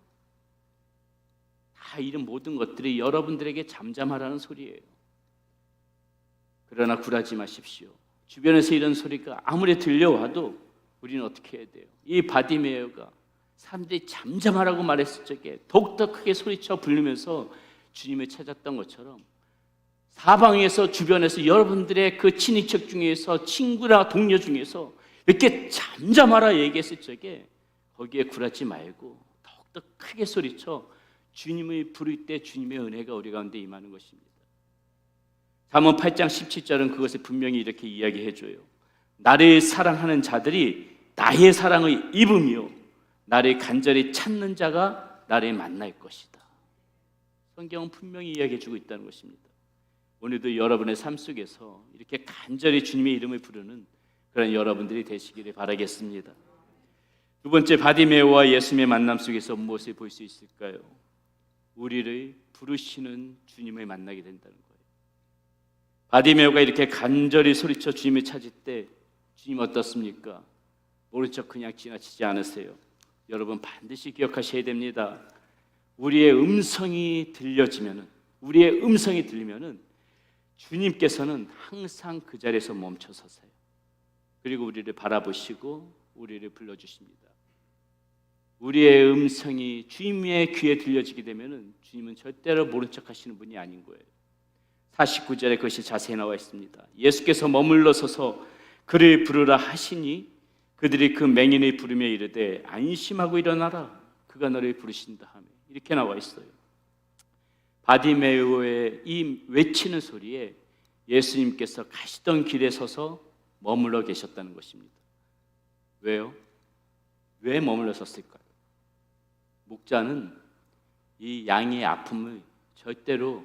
다 이런 모든 것들이 여러분들에게 잠잠하라는 소리예요. 그러나 굴하지 마십시오. 주변에서 이런 소리가 아무리 들려와도 우리는 어떻게 해야 돼요? 이 바디메오가 사람들이 잠잠하라고 말했을 적에 더욱더 크게 소리쳐 부르면서 주님을 찾았던 것처럼 사방에서, 주변에서, 여러분들의 그 친인척 중에서, 친구나 동료 중에서 이렇게 잠잠하라 얘기했을 적에 거기에 굴하지 말고 더욱더 크게 소리쳐 주님을 부를 때 주님의 은혜가 우리 가운데 임하는 것입니다. 잠언 8장 17절은 그것을 분명히 이렇게 이야기해줘요. 나를 사랑하는 자들이 나의 사랑을 입으며 나를 간절히 찾는 자가 나를 만날 것이다. 성경은 분명히 이야기해주고 있다는 것입니다. 오늘도 여러분의 삶 속에서 이렇게 간절히 주님의 이름을 부르는 그런 여러분들이 되시기를 바라겠습니다. 두 번째, 바디메오와 예수님의 만남 속에서 무엇을 볼 수 있을까요? 우리를 부르시는 주님을 만나게 된다는 거예요. 바디메오가 이렇게 간절히 소리쳐 주님을 찾을 때 주님 어떻습니까? 모른 척 그냥 지나치지 않으세요. 여러분 반드시 기억하셔야 됩니다. 우리의 음성이 들리면은 주님께서는 항상 그 자리에서 멈춰 서세요. 그리고 우리를 바라보시고 우리를 불러주십니다. 우리의 음성이 주님의 귀에 들려지게 되면은 주님은 절대로 모른 척 하시는 분이 아닌 거예요. 49절에 그것이 자세히 나와 있습니다. 예수께서 머물러 서서 그를 부르라 하시니 그들이 그 맹인을 부르며 이르되 안심하고 일어나라 그가 너를 부르신다 하며 이렇게 나와 있어요. 바디메오의 이 외치는 소리에 예수님께서 가시던 길에 서서 머물러 계셨다는 것입니다. 왜요? 왜 머물러 섰을까요? 목자는 이 양의 아픔을 절대로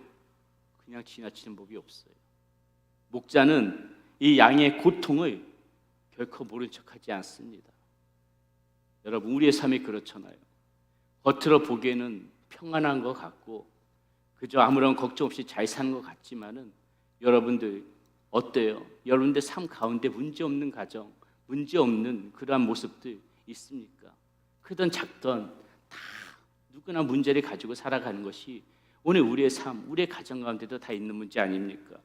그냥 지나치는 법이 없어요. 목자는 이 양의 고통을 결코 모른 척하지 않습니다. 여러분 우리의 삶이 그렇잖아요. 겉으로 보기에는 평안한 것 같고 그저 아무런 걱정 없이 잘 사는 것 같지만은 여러분들 어때요? 여러분들 삶 가운데 문제 없는 가정, 문제 없는 그러한 모습들 있습니까? 크든 작든 다 누구나 문제를 가지고 살아가는 것이 오늘 우리의 삶, 우리의 가정 가운데도 다 있는 문제 아닙니까?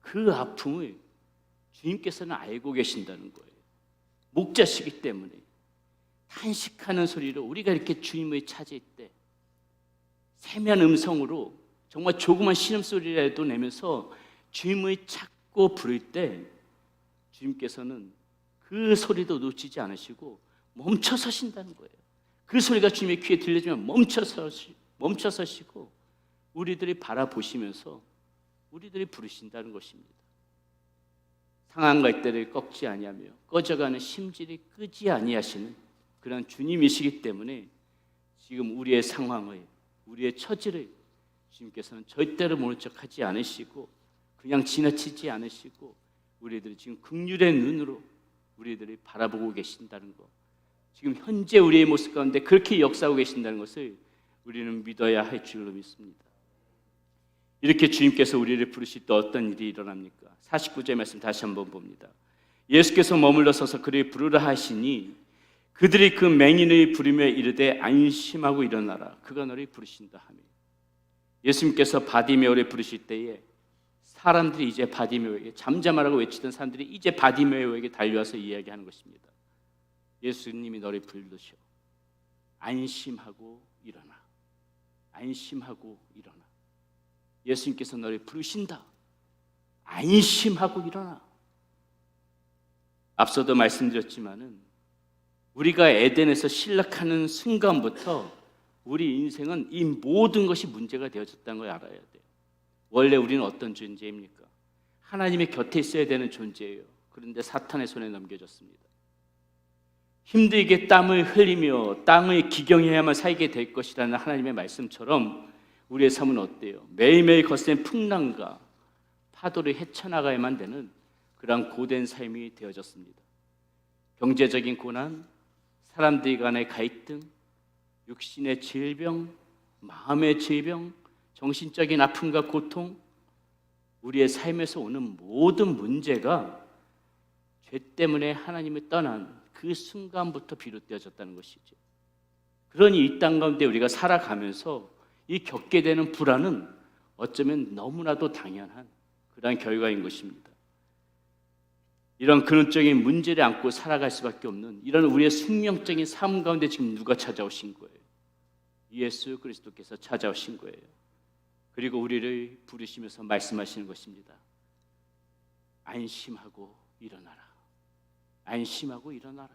그 아픔을 주님께서는 알고 계신다는 거예요. 목자시기 때문에 탄식하는 소리로 우리가 이렇게 주님을 찾을 때 세미한 음성으로 정말 조그만 신음소리라도 내면서 주님을 찾고 부를 때 주님께서는 그 소리도 놓치지 않으시고 멈춰 서신다는 거예요. 그 소리가 주님의 귀에 들려지면 멈춰 서시고 우리들이 바라보시면서 우리들이 부르신다는 것입니다. 상한 갈대를 꺾지 아니하며 꺼져가는 심지를 끄지 아니하시는 그런 주님이시기 때문에 지금 우리의 상황을, 우리의 처지를 주님께서는 절대로 모른 척하지 않으시고 그냥 지나치지 않으시고 우리들이 지금 긍휼의 눈으로 우리들이 바라보고 계신다는 것, 지금 현재 우리의 모습 가운데 그렇게 역사하고 계신다는 것을 우리는 믿어야 할 줄로 믿습니다. 이렇게 주님께서 우리를 부르실 때 어떤 일이 일어납니까? 49절 말씀 다시 한번 봅니다. 예수께서 머물러 서서 그를 부르라 하시니 그들이 그 맹인을 부르며 이르되 안심하고 일어나라 그가 너를 부르신다 하며 예수님께서 바디메오를 부르실 때에 사람들이 이제 바디메오에게 잠잠하라고 외치던 사람들이 이제 바디메오에게 달려와서 이야기하는 것입니다. 예수님이 너를 부르셔. 안심하고 일어나. 안심하고 일어나. 예수님께서 너를 부르신다. 안심하고 일어나. 앞서도 말씀드렸지만은 우리가 에덴에서 실락하는 순간부터 우리 인생은 이 모든 것이 문제가 되어졌다는 걸 알아야 돼요. 원래 우리는 어떤 존재입니까? 하나님의 곁에 있어야 되는 존재예요. 그런데 사탄의 손에 넘겨졌습니다. 힘들게 땀을 흘리며 땅을 기경해야만 살게 될 것이라는 하나님의 말씀처럼 우리의 삶은 어때요? 매일매일 거센 풍랑과 파도를 헤쳐나가야만 되는 그런 고된 삶이 되어졌습니다. 경제적인 고난, 사람들 간의 갈등, 육신의 질병, 마음의 질병, 정신적인 아픔과 고통, 우리의 삶에서 오는 모든 문제가 죄 때문에 하나님을 떠난 그 순간부터 비롯되어졌다는 것이죠. 그러니 이 땅 가운데 우리가 살아가면서 이 겪게 되는 불안은 어쩌면 너무나도 당연한 그러한 결과인 것입니다. 이런 근원적인 문제를 안고 살아갈 수밖에 없는 이런 우리의 숙명적인 삶 가운데 지금 누가 찾아오신 거예요? 예수 그리스도께서 찾아오신 거예요. 그리고 우리를 부르시면서 말씀하시는 것입니다. 안심하고 일어나라. 안심하고 일어나라.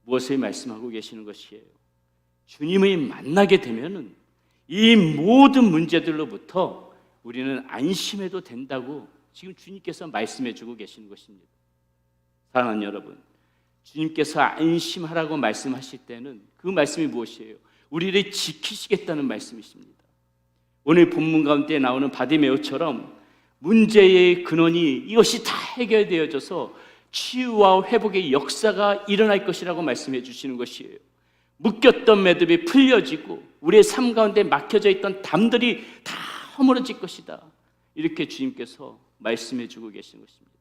무엇을 말씀하고 계시는 것이에요? 주님을 만나게 되면은 이 모든 문제들로부터 우리는 안심해도 된다고 지금 주님께서 말씀해 주고 계시는 것입니다. 사랑하는 여러분, 주님께서 안심하라고 말씀하실 때는 그 말씀이 무엇이에요? 우리를 지키시겠다는 말씀이십니다. 오늘 본문 가운데 나오는 바디메오처럼 문제의 근원이 이것이 다 해결되어져서 치유와 회복의 역사가 일어날 것이라고 말씀해 주시는 것이에요. 묶였던 매듭이 풀려지고 우리의 삶 가운데 막혀져 있던 담들이 다 허물어질 것이다. 이렇게 주님께서 말씀해 주고 계시는 것입니다.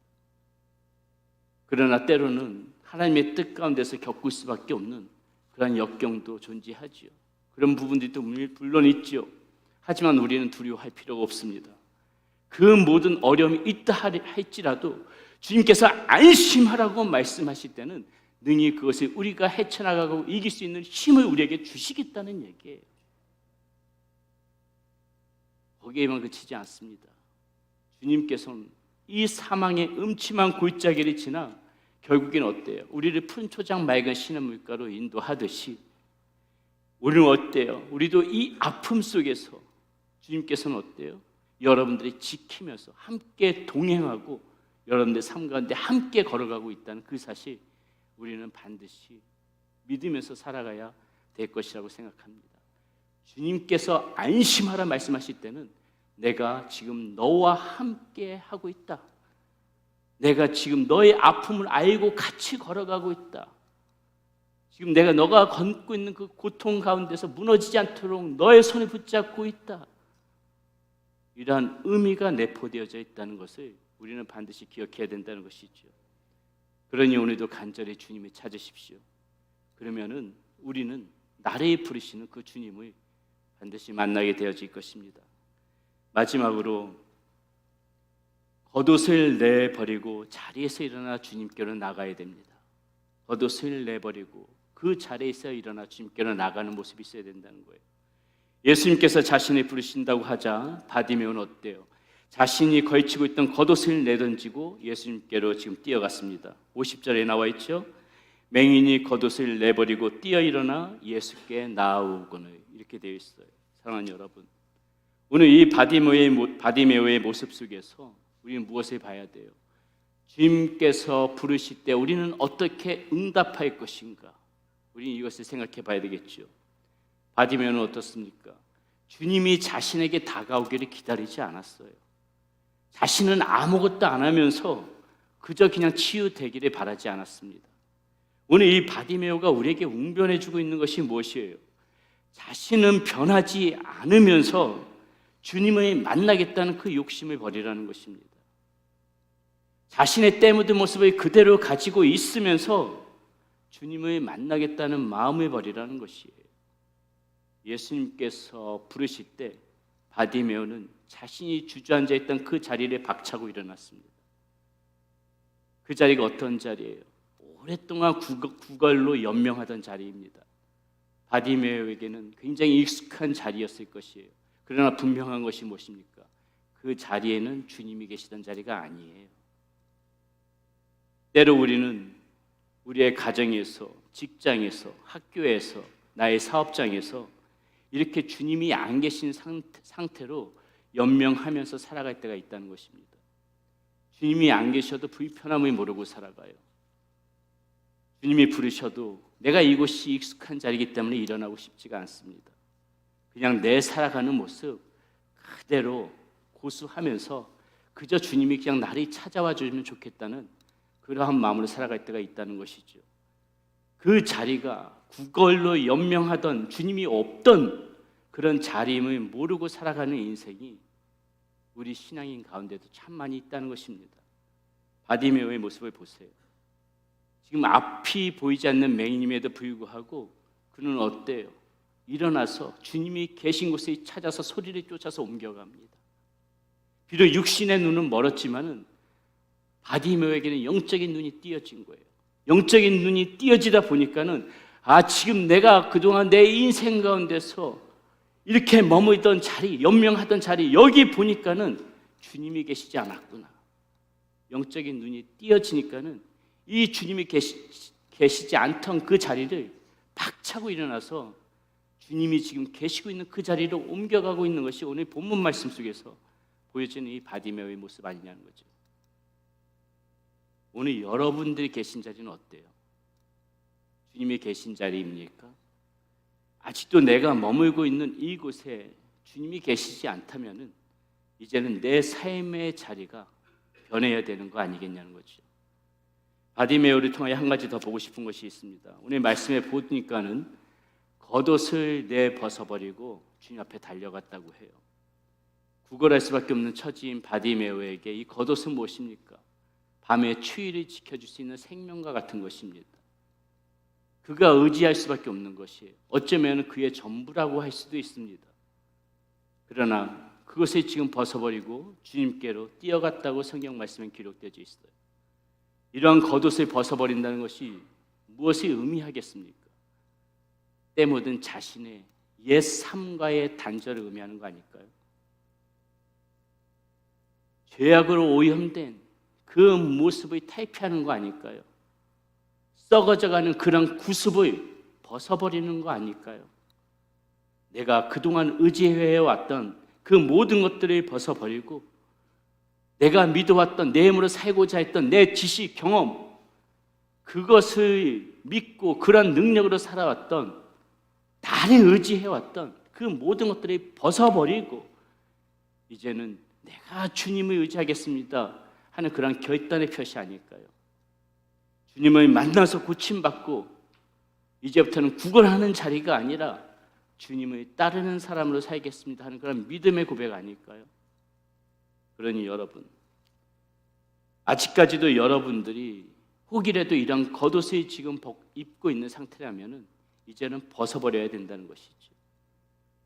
그러나 때로는 하나님의 뜻 가운데서 겪을 수밖에 없는 그런 역경도 존재하지요. 그런 부분들도 물론 있지요. 하지만 우리는 두려워할 필요가 없습니다. 그 모든 어려움이 있다 할지라도 주님께서 안심하라고 말씀하실 때는 능히 그것을 우리가 헤쳐나가고 이길 수 있는 힘을 우리에게 주시겠다는 얘기예요. 거기에만 그치지 않습니다. 주님께서는 이 사망의 음침한 골짜기를 지나 결국엔 어때요? 우리를 푸른 초장 맑은 신의 물가로 인도하듯이 우리는 어때요? 우리도 이 아픔 속에서 주님께서는 어때요? 여러분들이 지키면서 함께 동행하고 여러분들 삶 가운데 함께 걸어가고 있다는 그 사실 우리는 반드시 믿으면서 살아가야 될 것이라고 생각합니다. 주님께서 안심하라 말씀하실 때는 내가 지금 너와 함께 하고 있다. 내가 지금 너의 아픔을 알고 같이 걸어가고 있다. 지금 내가 너가 걷고 있는 그 고통 가운데서 무너지지 않도록 너의 손을 붙잡고 있다. 이러한 의미가 내포되어져 있다는 것을 우리는 반드시 기억해야 된다는 것이죠. 그러니 오늘도 간절히 주님을 찾으십시오. 그러면은 우리는 나를 부르시는 그 주님을 반드시 만나게 되어질 것입니다. 마지막으로 겉옷을 내버리고 자리에서 일어나 주님께로 나가야 됩니다. 겉옷을 내버리고 그 자리에서 일어나 주님께로 나가는 모습이 있어야 된다는 거예요. 예수님께서 자신을 부르신다고 하자 바디메오는 어때요? 자신이 걸치고 있던 겉옷을 내던지고 예수님께로 지금 뛰어갔습니다. 50절에 나와 있죠. 맹인이 겉옷을 내버리고 뛰어 일어나 예수께 나아오거늘 이렇게 되어 있어요. 사랑하는 여러분, 오늘 이 바디메오의 모습 속에서 우리는 무엇을 봐야 돼요? 주님께서 부르실 때 우리는 어떻게 응답할 것인가? 우리는 이것을 생각해 봐야 되겠죠. 바디메오는 어떻습니까? 주님이 자신에게 다가오기를 기다리지 않았어요. 자신은 아무것도 안 하면서 그저 그냥 치유되기를 바라지 않았습니다. 오늘 이 바디메오가 우리에게 웅변해 주고 있는 것이 무엇이에요? 자신은 변하지 않으면서 주님을 만나겠다는 그 욕심을 버리라는 것입니다. 자신의 때 묻은 모습을 그대로 가지고 있으면서 주님을 만나겠다는 마음을 버리라는 것이에요. 예수님께서 부르실 때 바디메오는 자신이 주저앉아 있던 그 자리를 박차고 일어났습니다. 그 자리가 어떤 자리예요? 오랫동안 구걸로 연명하던 자리입니다. 바디메오에게는 굉장히 익숙한 자리였을 것이에요. 그러나 분명한 것이 무엇입니까? 그 자리에는 주님이 계시던 자리가 아니에요. 때로 우리는 우리의 가정에서, 직장에서, 학교에서, 나의 사업장에서 이렇게 주님이 안 계신 상태로 연명하면서 살아갈 때가 있다는 것입니다. 주님이 안 계셔도 불편함을 모르고 살아가요. 주님이 부르셔도 내가 이곳이 익숙한 자리이기 때문에 일어나고 싶지가 않습니다. 그냥 내 살아가는 모습 그대로 고수하면서 그저 주님이 그냥 나를 찾아와 주면 좋겠다는 그러한 마음으로 살아갈 때가 있다는 것이죠. 그 자리가 구걸로 연명하던 주님이 없던 그런 자리임을 모르고 살아가는 인생이 우리 신앙인 가운데도 참 많이 있다는 것입니다. 바디메오의 모습을 보세요. 지금 앞이 보이지 않는 맹인임에도 불구하고 그는 어때요? 일어나서 주님이 계신 곳에 찾아서 소리를 쫓아서 옮겨갑니다. 비록 육신의 눈은 멀었지만은 바디메오에게는 영적인 눈이 띄어진 거예요. 영적인 눈이 띄어지다 보니까는 지금 내가 그동안 내 인생 가운데서 이렇게 머물던 자리, 연명하던 자리 여기 보니까는 주님이 계시지 않았구나. 영적인 눈이 띄어지니까는 이 주님이 계시지 않던 그 자리를 박차고 일어나서 주님이 지금 계시고 있는 그 자리로 옮겨가고 있는 것이 오늘 본문 말씀 속에서 보여지는 이 바디메오의 모습 아니냐는 거죠. 오늘 여러분들이 계신 자리는 어때요? 주님이 계신 자리입니까? 아직도 내가 머물고 있는 이곳에 주님이 계시지 않다면은 이제는 내 삶의 자리가 변해야 되는 거 아니겠냐는 거죠. 바디메오를 통해 한 가지 더 보고 싶은 것이 있습니다. 오늘 말씀에 보니까는 겉옷을 벗어버리고 주님 앞에 달려갔다고 해요. 구걸할 수밖에 없는 처지인 바디메오에게 이 겉옷은 무엇입니까? 밤에 추위를 지켜줄 수 있는 생명과 같은 것입니다. 그가 의지할 수밖에 없는 것이에요. 어쩌면 그의 전부라고 할 수도 있습니다. 그러나 그것을 지금 벗어버리고 주님께로 뛰어갔다고 성경 말씀에 기록되어 있어요. 이러한 겉옷을 벗어버린다는 것이 무엇을 의미하겠습니까? 때 묻은 자신의 옛 삶과의 단절을 의미하는 거 아닐까요? 죄악으로 오염된 그 모습을 탈피하는 거 아닐까요? 썩어져가는 그런 구습을 벗어버리는 거 아닐까요? 내가 그동안 의지해왔던 그 모든 것들을 벗어버리고 내가 믿어왔던, 내 힘으로 살고자 했던 내 지식, 경험, 그것을 믿고 그런 능력으로 살아왔던, 나를 의지해왔던 그 모든 것들을 벗어버리고 이제는 내가 주님을 의지하겠습니다 하는 그런 결단의 표시 아닐까요? 주님을 만나서 고침받고 이제부터는 구걸하는 자리가 아니라 주님을 따르는 사람으로 살겠습니다 하는 그런 믿음의 고백 아닐까요? 그러니 여러분, 아직까지도 여러분들이 혹이라도 이런 겉옷을 지금 입고 있는 상태라면 이제는 벗어버려야 된다는 것이죠.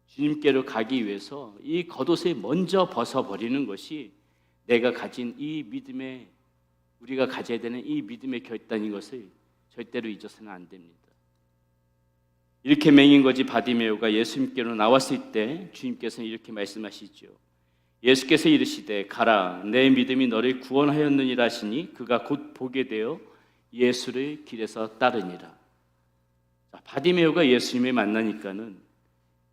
주님께로 가기 위해서 이 겉옷을 먼저 벗어버리는 것이 내가 가진 이 믿음의, 우리가 가져야 되는 이 믿음의 결단인 것을 절대로 잊어서는 안 됩니다. 이렇게 맹인 거지 바디메오가 예수님께로 나왔을 때 주님께서는 이렇게 말씀하시죠. 예수께서 이르시되 가라, 내 믿음이 너를 구원하였느니라 하시니 그가 곧 보게 되어 예수를 길에서 따르니라. 바디메오가 예수님을 만나니까는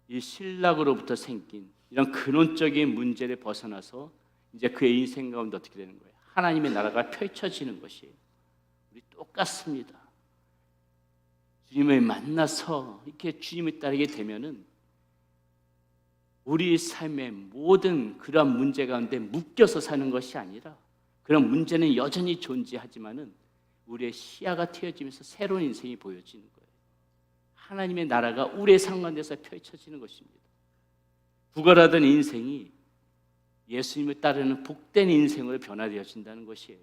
이 신락으로부터 생긴 이런 근원적인 문제를 벗어나서 이제 그의 인생 가운데 어떻게 되는 거예요? 하나님의 나라가 펼쳐지는 것이에요. 우리 똑같습니다. 주님을 만나서 이렇게 주님을 따르게 되면은 우리 삶의 모든 그런 문제 가운데 묶여서 사는 것이 아니라 그런 문제는 여전히 존재하지만은 우리의 시야가 트여지면서 새로운 인생이 보여지는 거예요. 하나님의 나라가 우리의 삶 가운데서 펼쳐지는 것입니다. 구걸하던 인생이 예수님을 따르는 복된 인생으로 변화되어진다는 것이에요.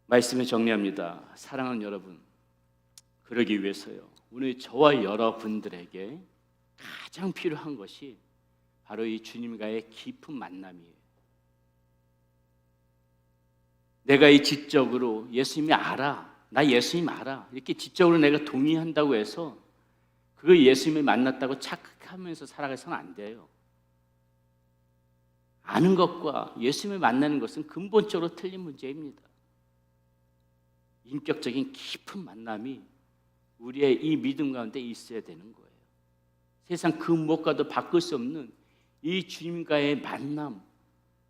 말씀을 정리합니다. 사랑하는 여러분, 그러기 위해서요, 오늘 저와 여러분들에게 가장 필요한 것이 바로 이 주님과의 깊은 만남이에요. 내가 이 지적으로 예수님이 알아, 나 예수님 알아, 이렇게 지적으로 내가 동의한다고 해서 그 예수님을 만났다고 착각하면서 살아가서는 안 돼요. 아는 것과 예수님을 만나는 것은 근본적으로 틀린 문제입니다. 인격적인 깊은 만남이 우리의 이 믿음 가운데 있어야 되는 거예요. 세상 그 무엇과도 바꿀 수 없는 이 주님과의 만남,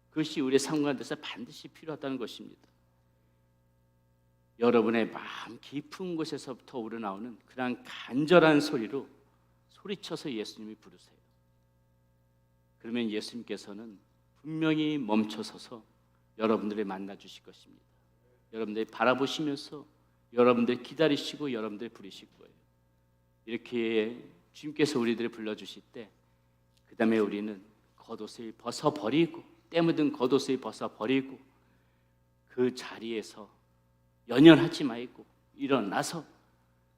그것이 우리의 삶 가운데서 반드시 필요하다는 것입니다. 여러분의 마음 깊은 곳에서부터 우러나오는 그런 간절한 소리로 소리쳐서 예수님을 부르세요. 그러면 예수님께서는 분명히 멈춰서서 여러분들을 만나 주실 것입니다. 여러분들이 바라보시면서 여러분들 기다리시고 여러분들 부르실 거예요. 이렇게 주님께서 우리들을 불러주실 때 그 다음에 우리는 겉옷을 벗어버리고, 때 묻은 겉옷을 벗어버리고 그 자리에서 연연하지 말고 일어나서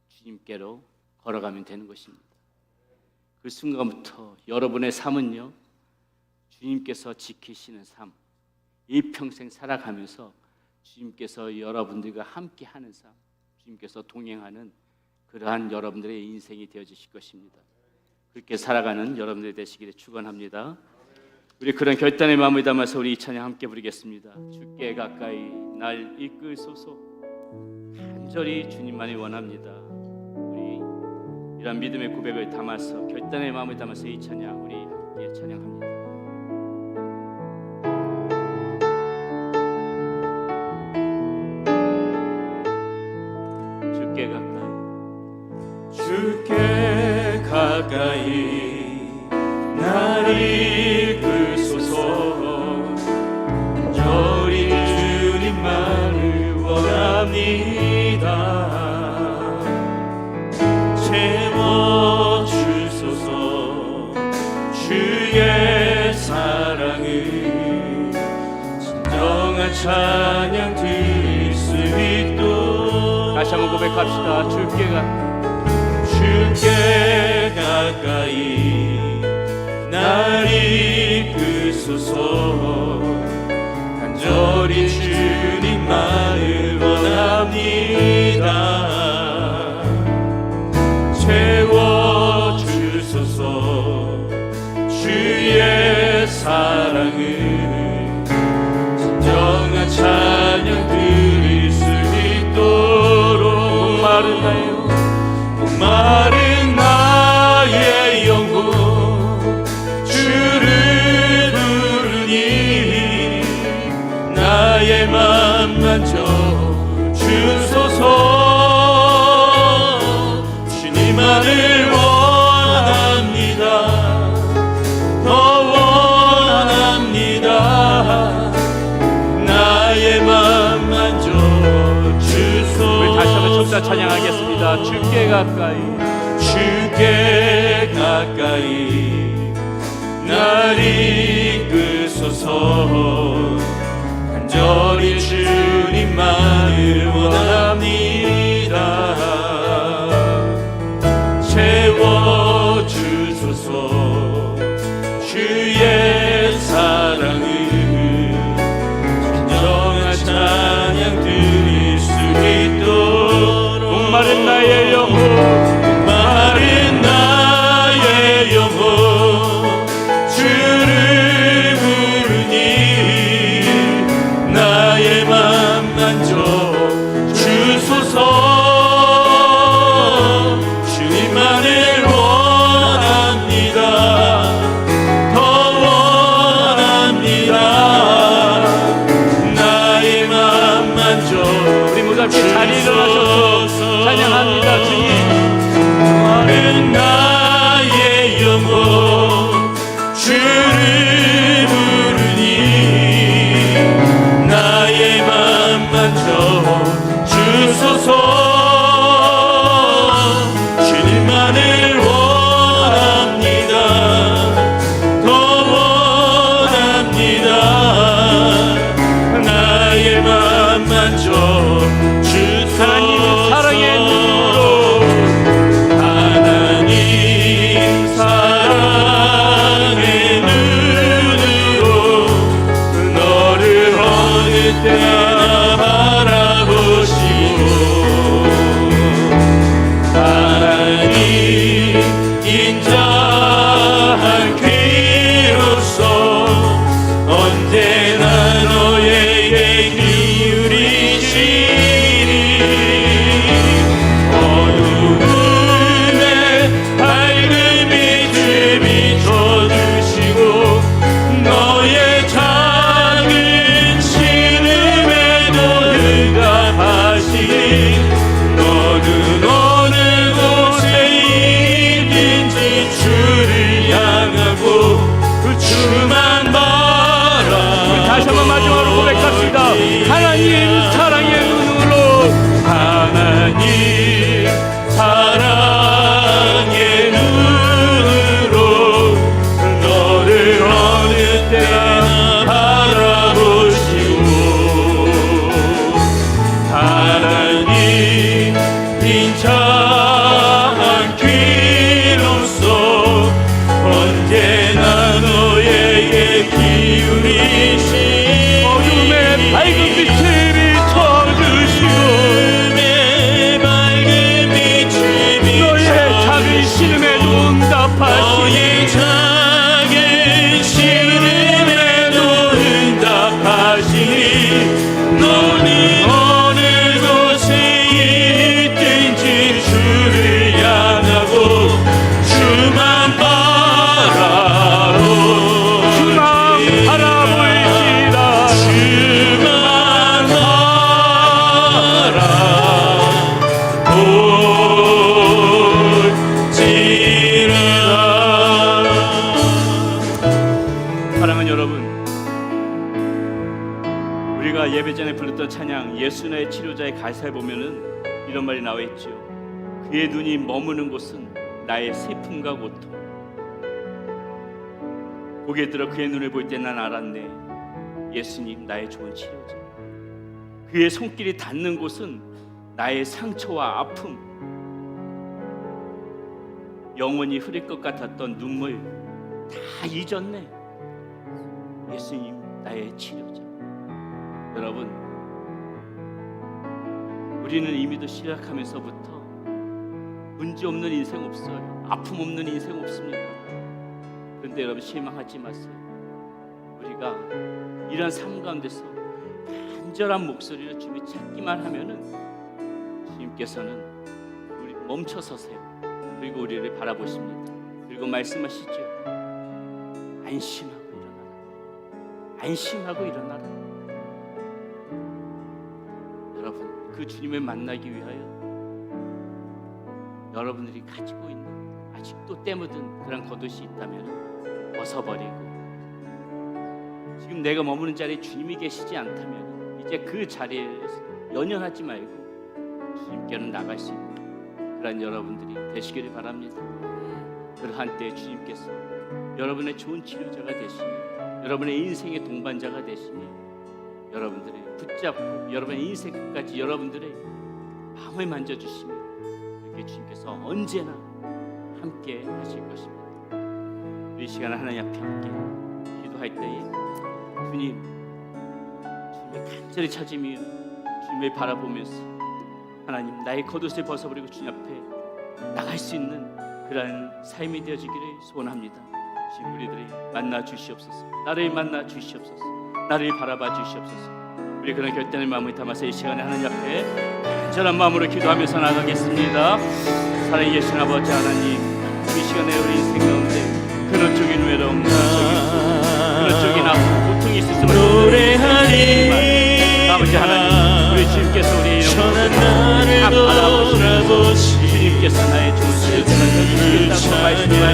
주님께로 걸어가면 되는 것입니다. 그 순간부터 여러분의 삶은요, 주님께서 지키시는 삶, 일평생 살아가면서 주님께서 여러분들과 함께하는 삶, 주님께서 동행하는 그러한 여러분들의 인생이 되어지실 것입니다. 그렇게 살아가는 여러분들 되시기를 축원합니다. 우리 그런 결단의 마음을 담아서 우리 이 찬양 함께 부르겠습니다. 주께 가까이 날 이끌소서. 간절히 주님만이 원합니다. 우리 이런 믿음의 고백을 담아서 결단의 마음을 담아서 이 찬양 우리 함께 찬양합니다. 가까이 날 이끄소서. 간절히 주님만을 원합니다. 채워주소서. 주의 사랑을 진정한 찬양 드릴 수 있도록 다시 한번 고백합시다. 주께 가까이 날 이끄소서. 간절히 주님만을 원합니다. 채워주소서. 주의 사랑을 진정한 찬양 드릴 수 있도록. 목마른 나의 영혼 주를 부르니 나의 맘 만져 주소서. 주님만을 원합니다. 더 원합니다. 나의 맘 만져 주소서. 우리 다시 한번 춤사 찬양하겠습니다. 주께 가까이 주께 가까이 날 이끄소서. 간절히 주님만을 원합니다. 채워주소서. 주의 사랑을 진정한 찬양 드릴 수 있도록. 목마른 나의 영혼 목마른 나의 영혼 주를 부르니 나의 맘 만져 주소서. 주님만을 원합니다. 더 원합니다. 나의 맘 만져. 우리 모두 함께 자리에 일어나셔서 찬양합니다. 주님 목마른 나의 영혼 주를 부르니 나의 맘 만져 주소서. 주님만을 원합니다. 더 원합니다. 나의 맘 만져 주소서. 사랑의 눈으로 하나님 사랑의 눈으로 너를 어느 때나 바라보시고 하나님 인자한 귀로서 언제나 너에게 기울이시니 어두움에 밝은 빛을 비춰주시고 너의 작은 신음에도 응답하시니 너는 어느 곳에 있든지 주를 향하고 그 주만 바라. 다시 한번 마지막으로 고백합시다. 하나님 사랑의 눈으로 하나님 사랑의 눈으로 너를 어느 때나 바라보시고 하나님 인자한 귀로서 언제나 너에게 기울이시니 어둠에 밝은 빛을 비춰주시고 너의 작은 신음에도 응답하시니 너의 작은 신음에도 응답하시니 너는 어느 곳에 있든지 주를 향하고 주만 바라보이시다. 주만 바라보지라. 찬양 예수 나의 치료자의 가사에 보면은 이런 말이 나와 있죠. 그의 눈이 머무는 곳은 나의 슬픔과 고통. 고개 들어 그의 눈을 볼 때 난 알았네. 예수님 나의 좋은 치료자. 그의 손길이 닿는 곳은 나의 상처와 아픔, 영원히 흐릴 것 같았던 눈물 다 잊었네. 예수님 나의 치료자. 여러분, 우리는 이미도 시작하면서부터 문제 없는 인생 없어요. 아픔 없는 인생 없습니다. 그런데 여러분 실망하지 마세요. 우리가 이런 삶 가운데서 간절한 목소리를 주님 찾기만 하면은 주님께서는 우리 멈춰 서세요. 그리고 우리를 바라보십니다. 그리고 말씀하시죠. 안심하고 일어나라. 안심하고 일어나라. 여러분, 그 주님을 만나기 위하여 여러분들이 가지고 있는 아직도 때 묻은 그런 겉옷이 있다면 벗어버리고, 지금 내가 머무는 자리에 주님이 계시지 않다면 이제 그 자리에 연연하지 말고 주님께로 나갈 수 있는 그런 여러분들이 되시기를 바랍니다. 그러한 때 주님께서 여러분의 좋은 치료자가 되시며 여러분의 인생의 동반자가 되시며 여러분들의 붙잡고 여러분의 인생 끝까지 여러분들의 마음을 만져주시며 그렇게 주님께서 언제나 함께 하실 것입니다. 이 시간에 하나님 앞에 함께 기도할 때에 주님을 간절히 찾으며 주님을 바라보면서 하나님 나의 겉옷을 벗어버리고 주님 앞에 나갈 수 있는 그러한 삶이 되어지기를 소원합니다. 지금 우리들이 만나 주시옵소서. 나를 만나 주시옵소서. 나를 바라봐 주시옵소서. 우리 그런 결단의 마음을 담아서 이 시간에 하나님 앞에 간절한 마음으로 기도하면서 나가겠습니다. 사랑의 예수 아버지 하나님, 이 시간에 우리 인생 가운데 근원적인 외로움, 근원적인 아픔, 고통이 있을 수밖에 없는 아버지 하나님, 우리 주님께서 우리의 영혼을 다 바라보시고 주님께서 나의 좋은 치료자가 되어주시겠다고 말씀하십니다.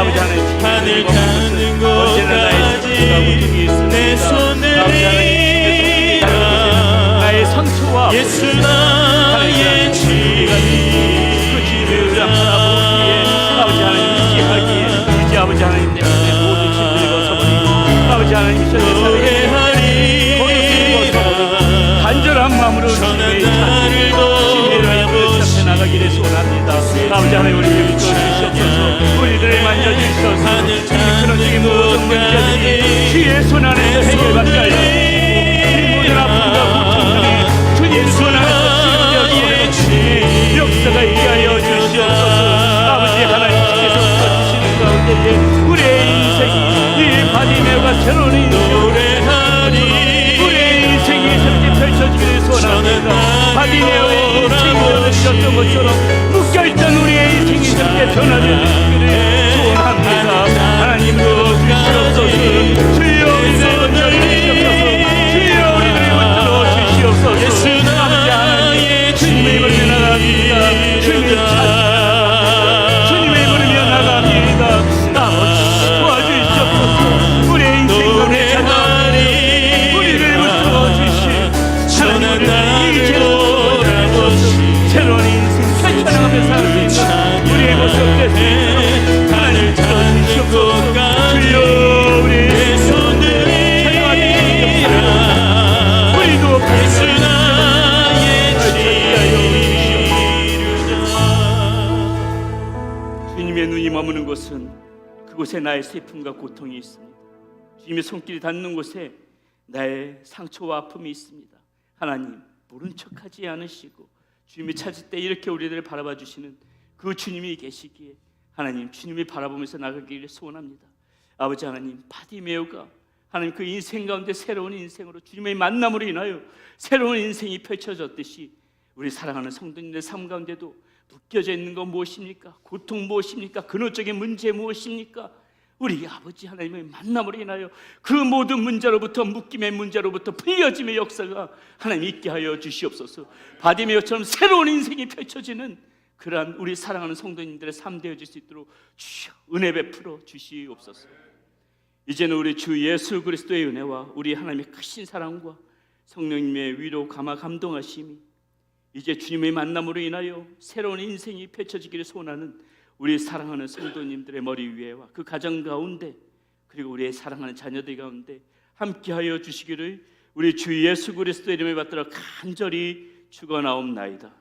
아버지 하나님, 주님의 머무는 곳은 언제나 나의 상처가 고통이 있습니다. 아버지 하나님, 나의 상처와 예수 나의 치료자. 그 주님의 의뢰함을 아버지 하나님 의지하기에 이제 아버지 하나님 내 모든 짐을 벗어버리고 아버지 하나님 현재 삶에 모든 짐을 벗어버리고 간절한 마음으로 주님의 주님의 이름을 찾아 나가기를 소원합니다. 아버지 하나님 우리를 붙여주시옵소서. 우리들을 만져주시옵소서. 그런 모든 문제들이 주의 손 안에서 해결받게 하여 이 모든 아픔과 고통들이 주님 손 안에서 치유되기에 역사가 있게 하여 주시옵소서. 아버지 하나님께서 주시는 가운데 우리의 인생이 이 바디메오가 새로운 우리의 인생이 새롭게 펼쳐지기를 소원합니다. 바디메오의 인생이 펼쳐졌던 것처럼 묶여있던 우리의 인생이 새롭게 변화되기를 소원합니다. 하나님도 주시옵소서. 주여 우리를 건져 주시옵소서. 주여 우리를 붙들어 주시옵소서. 아버지 하나님 주님의 이름을 나갑니다. 주님을 찾습니다. 주님의 이름을 나갑니다. 아버지 도와주시옵소서. 우리의 인생 가운데 찾아오시고 우리를 붙들어 주시고 하나님 우리를 이제는 새로운 인생 펼쳐나가며 살 수 있는 우리의 모습 될 수 있도록 하나님 들어주시옵소서. 주여 우리의 손들이 찾아와 주시옵소서. 우리도 주님의 눈이 머무는 곳은 그곳에 나의 슬픔과 고통이 있습니다. 주님의 손길이 닿는 곳에 나의 상처와 아픔이 있습니다. 하나님 모른 척하지 않으시고 주님이 찾을 때 이렇게 우리들을 바라봐 주시는 그 주님이 계시기에 하나님 주님을 바라보면서 나가기를 소원합니다. 아버지 하나님 바디메오가 하나님 그 인생 가운데 새로운 인생으로 주님의 만남으로 인하여 새로운 인생이 펼쳐졌듯이 우리 사랑하는 성도님들 삶 가운데도 묶여져 있는 건 무엇입니까? 고통 무엇입니까? 근원적인 문제 무엇입니까? 우리 아버지 하나님의 만남으로 인하여 그 모든 문제로부터 묶임의 문제로부터 풀려짐의 역사가 하나님 있게 하여 주시옵소서. 바디메오처럼 새로운 인생이 펼쳐지는 그러한 우리 사랑하는 성도님들의 삶 되어질 수 있도록 주여 은혜 베풀어 주시옵소서. 이제는 우리 주 예수 그리스도의 은혜와 우리 하나님의 크신 사랑과 성령님의 위로 감화 감동하심이 이제 주님의 만남으로 인하여 새로운 인생이 펼쳐지기를 소원하는 우리 사랑하는 성도님들의 머리 위에와 그 가정 가운데 그리고 우리의 사랑하는 자녀들 가운데 함께하여 주시기를 우리 주 예수 그리스도의 이름을 받들어 간절히 축원하옵나이다.